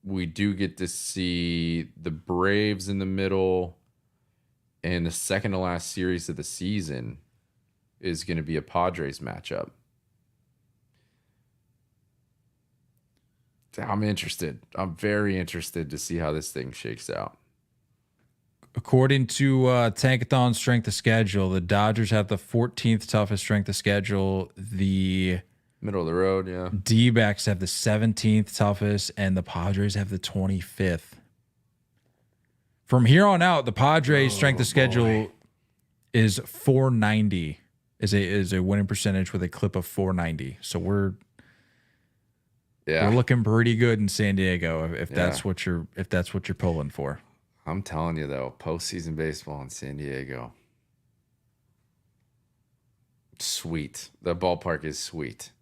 We do get to see the Braves in the middle, and the second to last series of the season is going to be a Padres matchup. I'm interested. I'm very interested to see how this thing shakes out. According to Tankathon strength of schedule, the Dodgers have the 14th toughest strength of schedule. The Middle of the road, yeah. D-backs have the 17th toughest, and the Padres have the 25th. From here on out, the Padres' strength of schedule is 490. Is a winning percentage with a clip of 490. So we're looking pretty good in San Diego if that's what you're pulling for. I'm telling you though, postseason baseball in San Diego, sweet. The ballpark is sweet.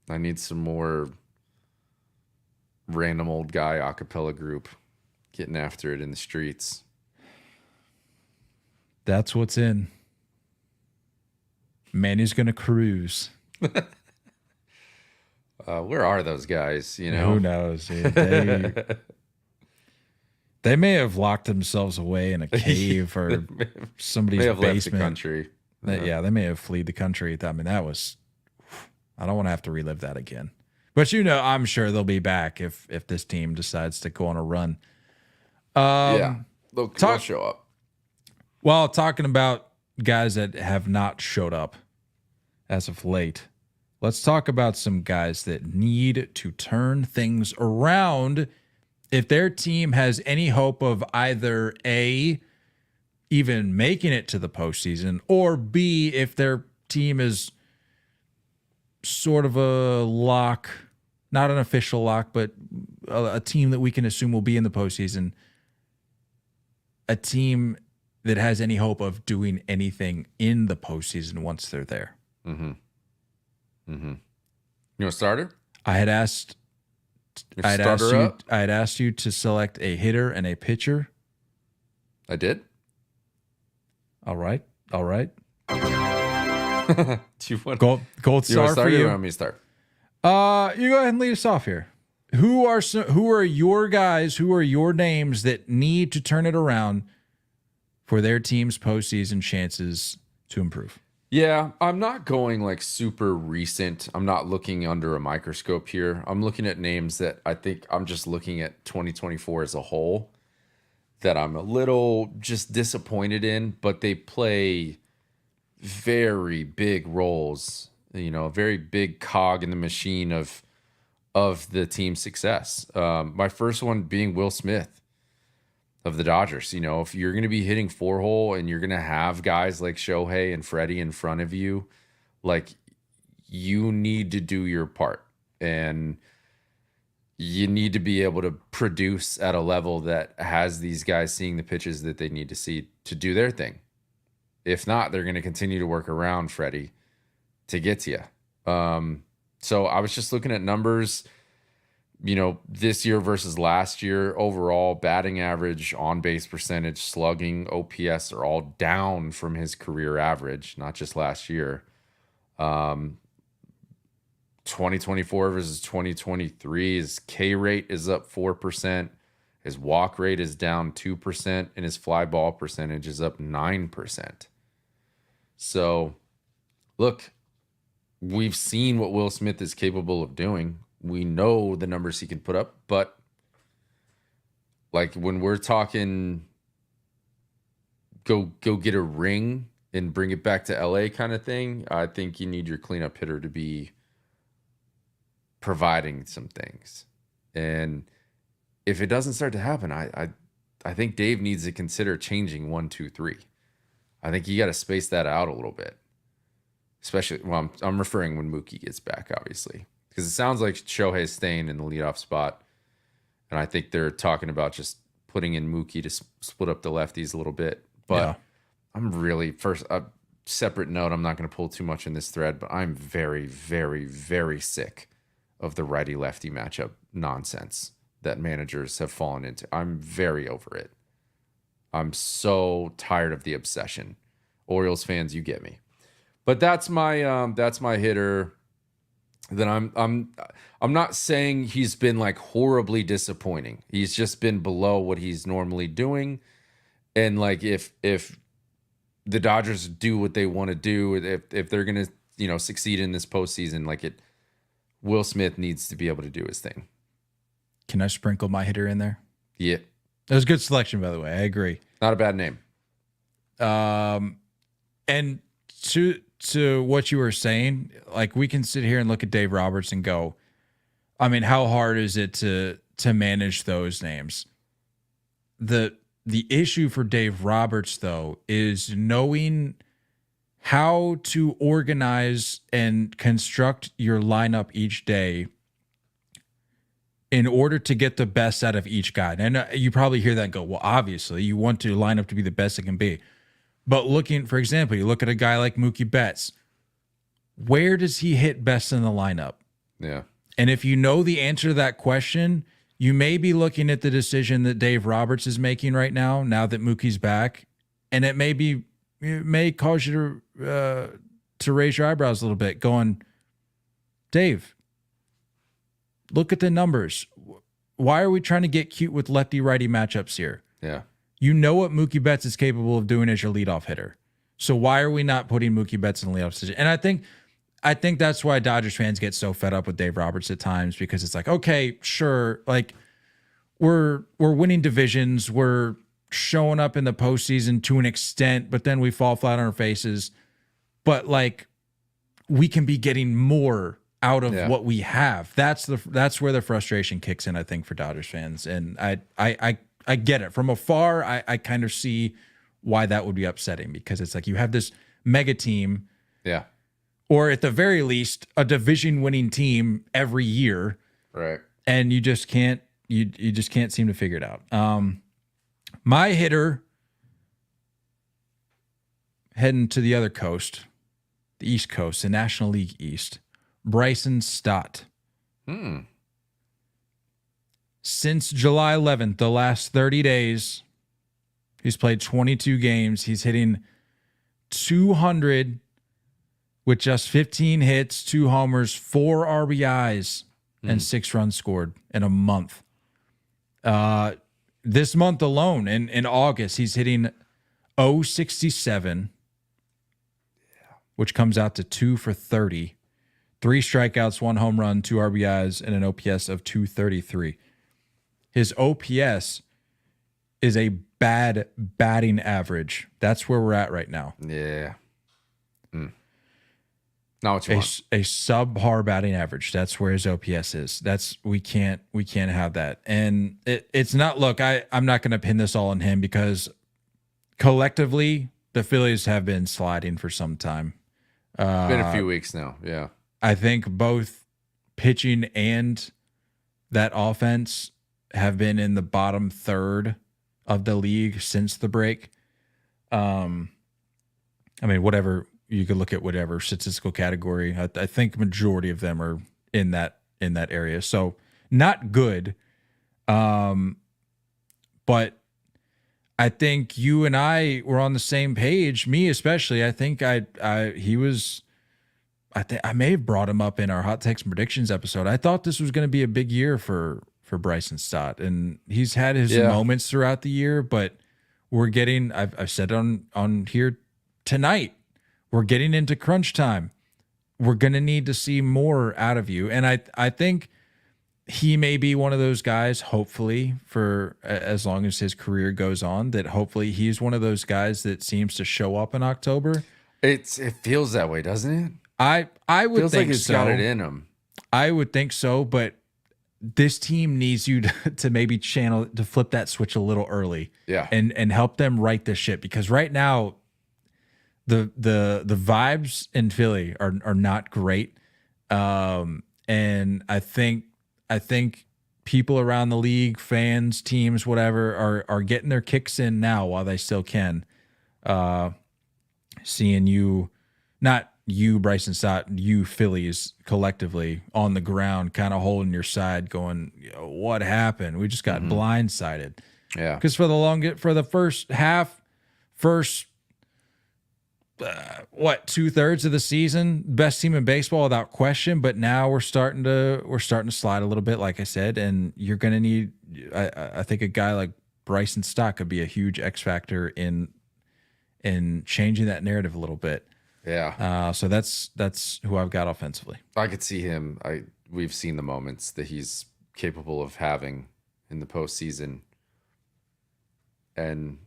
I need some more random old guy a cappella group getting after it in the streets. That's what's in. Manny's gonna cruise. Where are those guys? You know, who knows? Dude? They may have locked themselves away in a cave or somebody's may have basement. left the country. They may have fled the country. I mean, that was. I don't want to have to relive that again. But I'm sure they'll be back if this team decides to go on a run. They'll show up. Well, talking about guys that have not showed up as of late, let's talk about some guys that need to turn things around if their team has any hope of either A, even making it to the postseason, or B, if their team is sort of a lock, not an official lock, but a team that we can assume will be in the postseason, a team that has any hope of doing anything in the postseason once they're there. Mm-hmm. Mm-hmm. You want a starter? I had asked you to select a hitter and a pitcher. I did. All right. Do you want gold star for you? Or want me to start? You go ahead and lead us off here. Who are your guys? Who are your names that need to turn it around for their team's postseason chances to improve? Yeah, I'm not going like super recent. I'm not looking under a microscope here. I'm looking at names that I think I'm just looking at 2024 as a whole that I'm a little just disappointed in, but they play very big roles, a very big cog in the machine of the team's success. My first one being Will Smith of the Dodgers. If you're going to be hitting 4-hole and you're going to have guys like Shohei and Freddie in front of you, like, you need to do your part, and you need to be able to produce at a level that has these guys seeing the pitches that they need to see to do their thing. If not, they're going to continue to work around Freddie to get to you. So I was just looking at numbers, this year versus last year. Overall, batting average, on-base percentage, slugging, OPS are all down from his career average, not just last year. 2024 versus 2023, his K rate is up 4%. His walk rate is down 2%, and his fly ball percentage is up 9%. So, look, we've seen what Will Smith is capable of doing. We know the numbers he can put up, but like when we're talking go get a ring and bring it back to LA kind of thing, I think you need your cleanup hitter to be providing some things. And if it doesn't start to happen, I think Dave needs to consider changing 1, 2, 3. I think you got to space that out a little bit, especially. Well, I'm referring when Mookie gets back, obviously, because it sounds like Shohei's staying in the leadoff spot. And I think they're talking about just putting in Mookie to split up the lefties a little bit. But Yeah. I'm really, first, a separate note, I'm not going to pull too much in this thread, but I'm very, very, very sick of the righty-lefty matchup nonsense that managers have fallen into. I'm very over it. I'm so tired of the obsession. Orioles fans, you get me. But that's my hitter. That I'm not saying he's been like horribly disappointing. He's just been below what he's normally doing. And like if the Dodgers do what they want to do, if they're gonna, succeed in this postseason, Will Smith needs to be able to do his thing. Can I sprinkle my hitter in there? Yeah. That was a good selection, by the way. I agree. Not a bad name. And to what you were saying, like we can sit here and look at Dave Roberts and go, I mean, how hard is it to manage those names? The issue for Dave Roberts, though, is knowing how to organize and construct your lineup each day in order to get the best out of each guy. And you probably hear that and go, well, obviously you want to line up to be the best it can be. But looking, for example, you look at a guy like Mookie Betts. Where does he hit best in the lineup? Yeah. And if you know the answer to that question, you may be looking at the decision that Dave Roberts is making right now that Mookie's back. And it may cause you to raise your eyebrows a little bit, going, Dave, look at the numbers. Why are we trying to get cute with lefty-righty matchups here? Yeah. You know what Mookie Betts is capable of doing as your leadoff hitter. So why are we not putting Mookie Betts in the leadoff position? And I think that's why Dodgers fans get so fed up with Dave Roberts at times, because it's like, okay, sure, like we're winning divisions, we're showing up in the postseason to an extent, but then we fall flat on our faces. But like we can be getting more out of what we have. That's where the frustration kicks in, I think, for Dodgers fans. And I get it. From afar, I kind of see why that would be upsetting, because it's like you have this mega team. Yeah. Or at the very least, a division-winning team every year. Right. And you just can't seem to figure it out. My hitter, heading to the other coast, the East Coast, the National League East, Bryson Stott. Since July 11th, the last 30 days, he's played 22 games. He's hitting 200 with just 15 hits, 2 homers, 4 RBIs, and 6 runs scored in a month. This month alone, in August, he's hitting .067, which comes out to 2 for 30. 3 strikeouts, 1 home run, 2 RBIs, and an OPS of 233. His OPS is a bad batting average. That's where we're at right now. Yeah. Not what you want. A subpar batting average. That's where his OPS is. We can't have that. And it's not, look, I'm not going to pin this all on him, because collectively the Phillies have been sliding for some time. It's been a few weeks now. Yeah. I think both pitching and that offense have been in the bottom third of the league since the break. I mean, whatever, you could look at whatever statistical category. I think majority of them are in that area. So not good. But I think you and I were on the same page. Me especially. I think I may have brought him up in our Hot Takes and Predictions episode. I thought this was going to be a big year for Bryson Stott, and he's had his moments throughout the year, but we're getting, I've said on here tonight, we're getting into crunch time. We're going to need to see more out of you. And I think he may be one of those guys, hopefully, for as long as his career goes on, that hopefully he's one of those guys that seems to show up in October. It feels that way, doesn't it? I would feels think like he's so. got it in him. I would think so, but this team needs you to maybe to flip that switch a little early. Yeah. And help them right this ship, because right now the vibes in Philly are not great. And I think people around the league, fans, teams, whatever, are getting their kicks in now while they still can. Seeing you, not you, Bryson Stott, you Phillies collectively on the ground, kind of holding your side, going, what happened? We just got blindsided. Yeah. Because for the first half, 2/3 of the season, best team in baseball without question. But now we're starting to slide a little bit, like I said, and you're going to need. I think a guy like Bryson Stott could be a huge X factor in changing that narrative a little bit. Yeah. So that's who I've got offensively. I could see him. We've seen the moments that he's capable of having in the postseason. And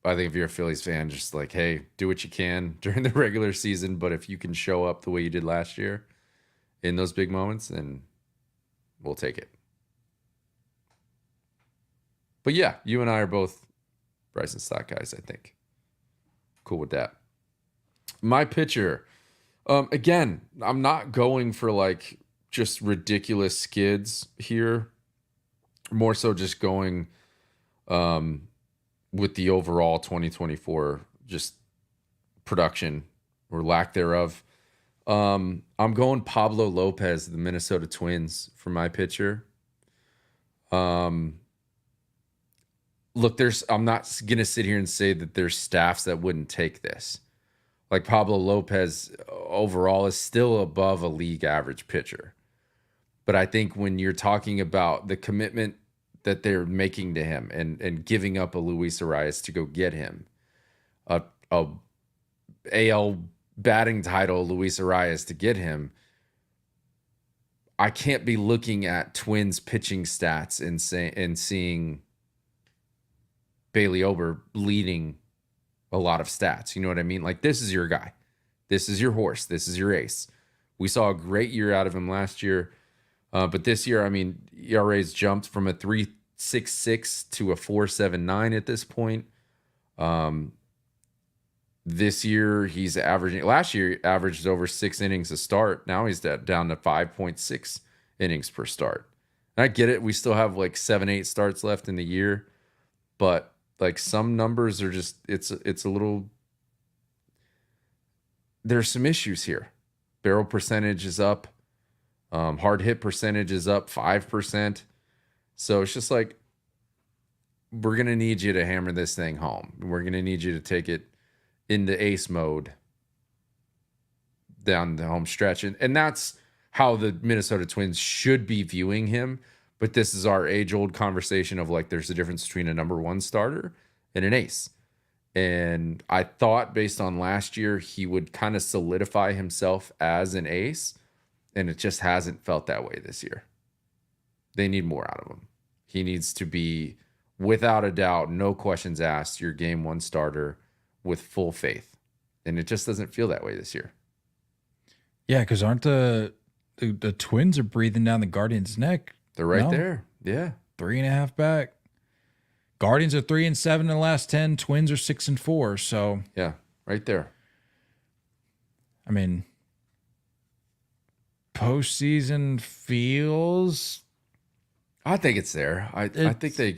I think if you're a Phillies fan, just like, hey, do what you can during the regular season. But if you can show up the way you did last year in those big moments, then we'll take it. But yeah, you and I are both Bryson Stott guys, I think. Cool with that. My pitcher, again, I'm not going for like just ridiculous skids here. More so just going with the overall 2024 just production or lack thereof. I'm going Pablo Lopez, the Minnesota Twins, for my pitcher. Look, I'm not going to sit here and say that there's staffs that wouldn't take this. Like Pablo Lopez overall is still above a league average pitcher. But I think when you're talking about the commitment that they're making to him and giving up a Luis Arias to go get him, a AL batting title, Luis Arias to get him, I can't be looking at Twins pitching stats and seeing Bailey Ober leading a lot of stats. You know what I mean? Like, this is your guy. This is your horse. This is your ace. We saw a great year out of him last year. But this year, I mean, ERA's jumped from a 3.66 to a 4.79 at this point. This year, he's averaging. Last year, he averaged over 6 innings a start. Now he's down to 5.6 innings per start. And I get it. We still have like 7-8 starts left in the year. But like some numbers are just, it's a little, there's some issues here. Barrel percentage is up. Hard hit percentage is up 5%. So it's just like, we're going to need you to hammer this thing home. We're going to need you to take it into ace mode down the home stretch. And that's how the Minnesota Twins should be viewing him. But this is our age-old conversation of like, there's a difference between a number one starter and an ace. And I thought based on last year, he would kind of solidify himself as an ace. And it just hasn't felt that way this year. They need more out of him. He needs to be, without a doubt, no questions asked, your game one starter with full faith. And it just doesn't feel that way this year. Yeah, because aren't the Twins are breathing down the Guardians' neck? They're right there. Yeah. 3.5 back. Guardians are 3-7 in the last 10. Twins are 6-4. So yeah, right there. I mean, postseason feels. I think it's there. I think they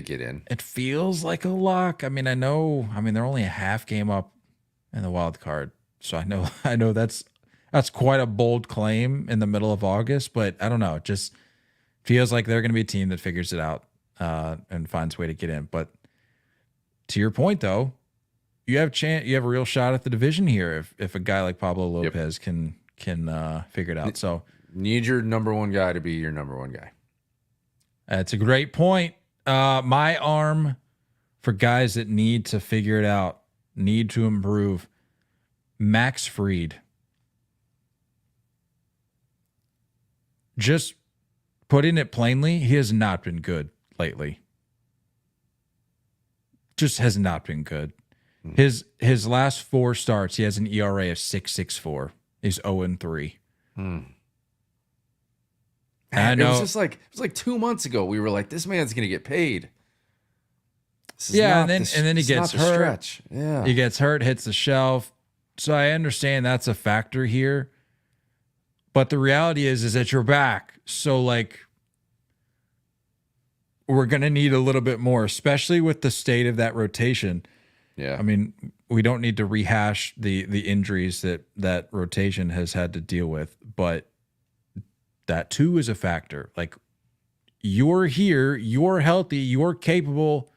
get in. It feels like a lock. I mean, they're only a half game up in the wild card. So I know that's quite a bold claim in the middle of August, but I don't know. It just feels like they're going to be a team that figures it out and finds a way to get in. But to your point, though, you have a real shot at the division here if a guy like Pablo Lopez can figure it out. So need your number one guy to be your number one guy. That's a great point. My arm for guys that need to figure it out, need to improve. Max Fried. Just putting it plainly, he has not been good lately. Just has not been good. His last 4 starts, he has an ERA of 6.64. He's 0-3. Man, it was like 2 months ago. We were like, this man's gonna get paid. And then he gets hurt. Yeah, he gets hurt, hits the shelf. So I understand that's a factor here, but the reality is that you're back. So like, we're going to need a little bit more, especially with the state of that rotation. Yeah. I mean, we don't need to rehash the injuries that rotation has had to deal with, but that too is a factor. Like, you're here, you're healthy, you're capable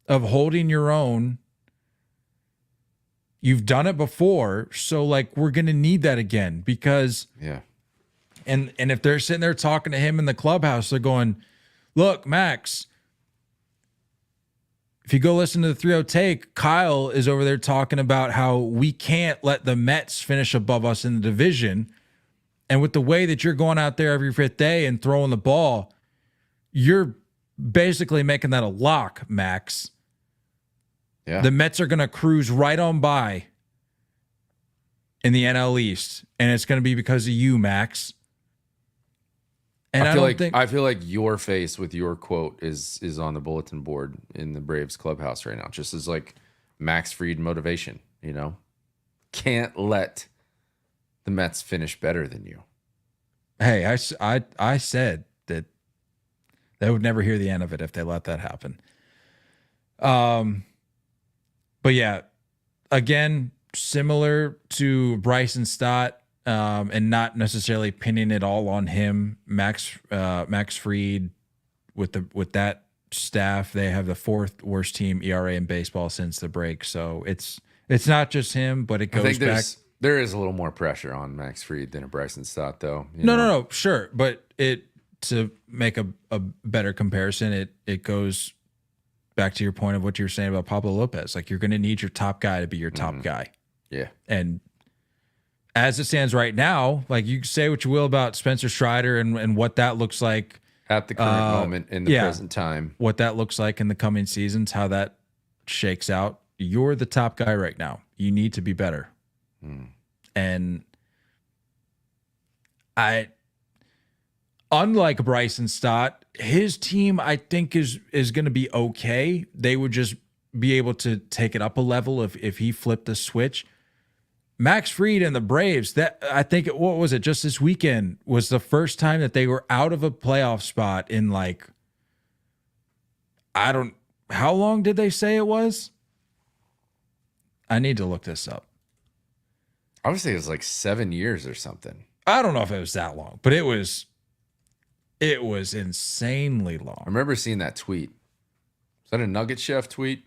of holding your own. You've done it before, so like we're going to need that again because yeah. And if they're sitting there talking to him in the clubhouse, they're going, "Look, Max, if you go listen to the 3-0 take, Kyle is over there talking about how we can't let the Mets finish above us in the division. And with the way that you're going out there every fifth day and throwing the ball, you're basically making that a lock, Max. Yeah. The Mets are going to cruise right on by in the NL East, and it's going to be because of you, Max." And I feel like your face with your quote is on the bulletin board in the Braves clubhouse right now, just as like Max Fried motivation. You know, can't let the Mets finish better than you. Hey, I said that they would never hear the end of it if they let that happen. But yeah, again, similar to Bryson Stott, and not necessarily pinning it all on him. Max Fried with that staff, they have the 4th worst team ERA in baseball since the break. So it's not just him, but it goes back. There is a little more pressure on Max Fried than a Bryson Stott, though. No, sure, but to make a better comparison, it goes back to your point of what you were saying about Pablo Lopez. Like, you're going to need your top guy to be your top guy. Yeah, and as it stands right now, like, you say what you will about Spencer Strider and what that looks like at the current moment in the present time, what that looks like in the coming seasons, how that shakes out. You're the top guy right now. You need to be better. And unlike Bryson Stott, his team, I think, is going to be okay. They would just be able to take it up a level if he flipped the switch. Max Fried and the Braves, that I think, what was it, just this weekend was the first time that they were out of a playoff spot in, like, how long did they say it was? I need to look this up. I would say it was like 7 years or something. I don't know if it was that long, but it was insanely long. I remember seeing that tweet. Is that a Nugget Chef tweet?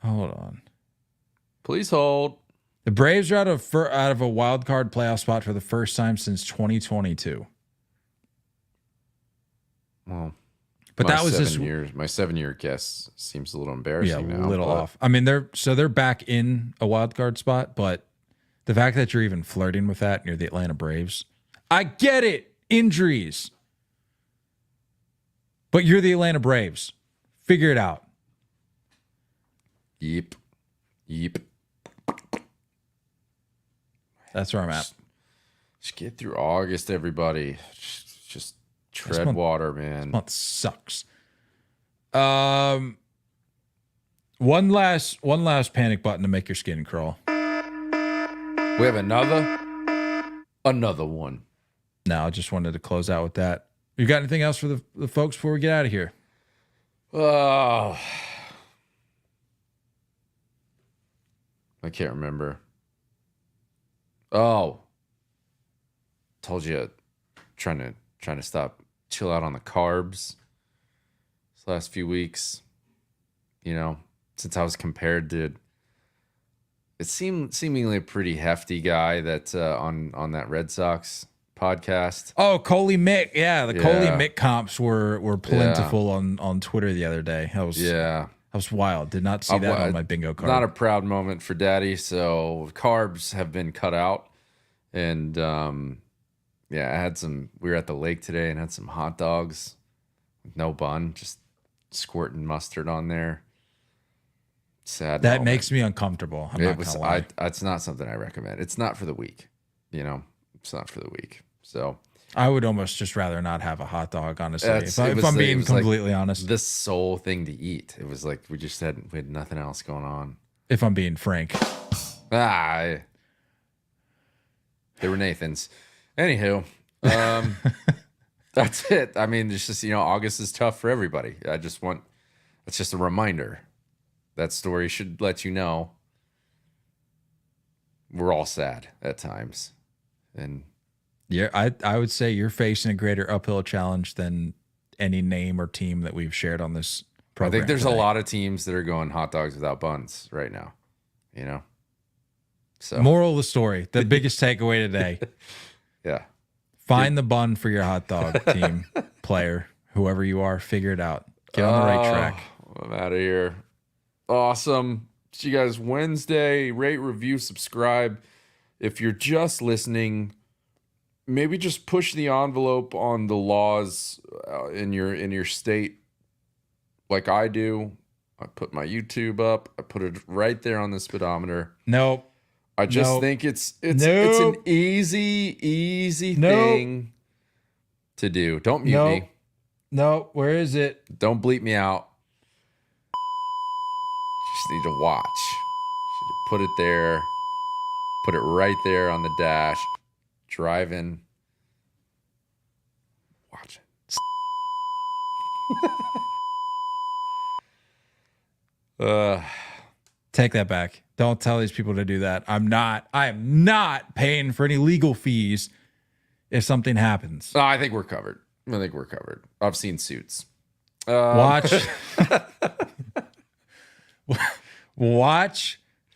Hold on. Please hold. The Braves are out of a wild card playoff spot for the first time since 2022. Well, but that was 7 years. My 7-year guess seems a little embarrassing now. A little off. I mean, they're back in a wild card spot, but the fact that you're even flirting with that and you're the Atlanta Braves, I get it. Injuries. But you're the Atlanta Braves. Figure it out. Yep. That's where I'm at. Just get through August, everybody. Just tread water, man. This month sucks. One last panic button to make your skin crawl. We have another one. No, I just wanted to close out with that. You got anything else for the folks before we get out of here? Oh, I can't remember. Oh, told you, trying to chill out on the carbs this last few weeks. You know, since I was compared to, it seemed seemingly a pretty hefty guy that on that Red Sox podcast. Oh, Coley Mick. Yeah, the Coley Mick comps were plentiful on Twitter the other day. That was wild. Did not see that on my bingo card. Not a proud moment for Daddy. So carbs have been cut out, and I had some. We were at the lake today and had some hot dogs with no bun, just squirting mustard on there. Sad. That makes me uncomfortable. I'm not gonna lie. It's not something I recommend. It's not for the weak. You know, it's not for the weak. So I would almost just rather not have a hot dog, honestly. If I'm being completely honest, the sole thing to eat. It was like we had nothing else going on. If I'm being frank, they were Nathan's. Anywho, That's it. I mean, it's just, August is tough for everybody. It's just a reminder. That story should let you know we're all sad at times. And yeah, I would say you're facing a greater uphill challenge than any name or team that we've shared on this program. I think there's today. a lot of teams that are going hot dogs without buns right now, So Moral of the story, the biggest takeaway today. yeah. Find the bun for your hot dog team player, whoever you are, figure it out. Get on the right track. I'm out of here. Awesome. See you guys Wednesday. Rate, review, subscribe. If you're just listening, maybe just push the envelope on the laws in your state like I do. I put my YouTube up. I put it right there on the speedometer. Nope. I just think it's an easy thing to do. Don't mute me. No, where is it? Don't bleep me out. Just need to watch. Just put it there. Put it right there on the dash. Driving. Watch it. Take that back. Don't tell these people to do that. I am not paying for any legal fees if something happens. I think we're covered. I've seen Suits. Watch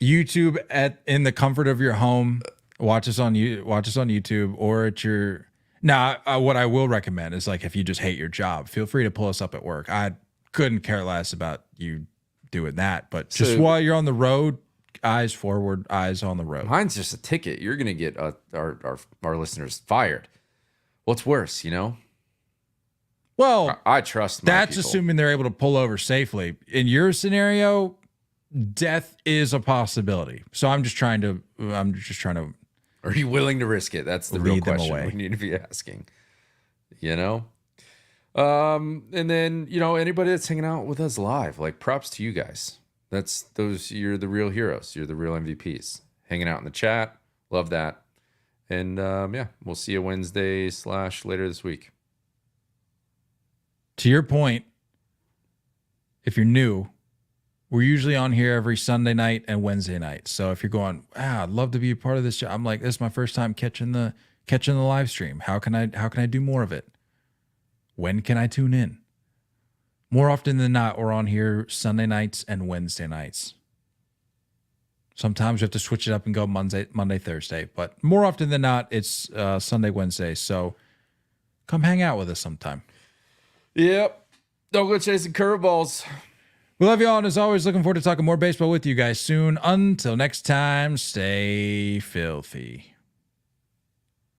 YouTube in the comfort of your home. Watch us on YouTube or at your. Now, what I will recommend is, like, if you just hate your job, feel free to pull us up at work. I couldn't care less about you doing that, but just while you're on the road, eyes forward, eyes on the road. Mine's just a ticket. You're gonna get our listeners fired. What's worse, Well, I trust my that's people. assuming they're able to pull over safely. In your scenario, death is a possibility. So I'm just trying to. Are you willing to risk it? That's the real Lead them question away. we need to be asking. And then, anybody that's hanging out with us live, like, props to you guys. You're the real heroes. You're the real MVPs. Hanging out in the chat. Love that. And we'll see you Wednesday / later this week. To your point, if you're new, we're usually on here every Sunday night and Wednesday night. So if you're going, I'd love to be a part of this show. I'm like, this is my first time catching the live stream. How can I do more of it? When can I tune in? More often than not, we're on here Sunday nights and Wednesday nights. Sometimes we have to switch it up and go Monday, Thursday, but more often than not, it's Sunday, Wednesday. So come hang out with us sometime. Yep. Don't go chasing curveballs. We love you all, and as always, looking forward to talking more baseball with you guys soon. Until next time, stay filthy.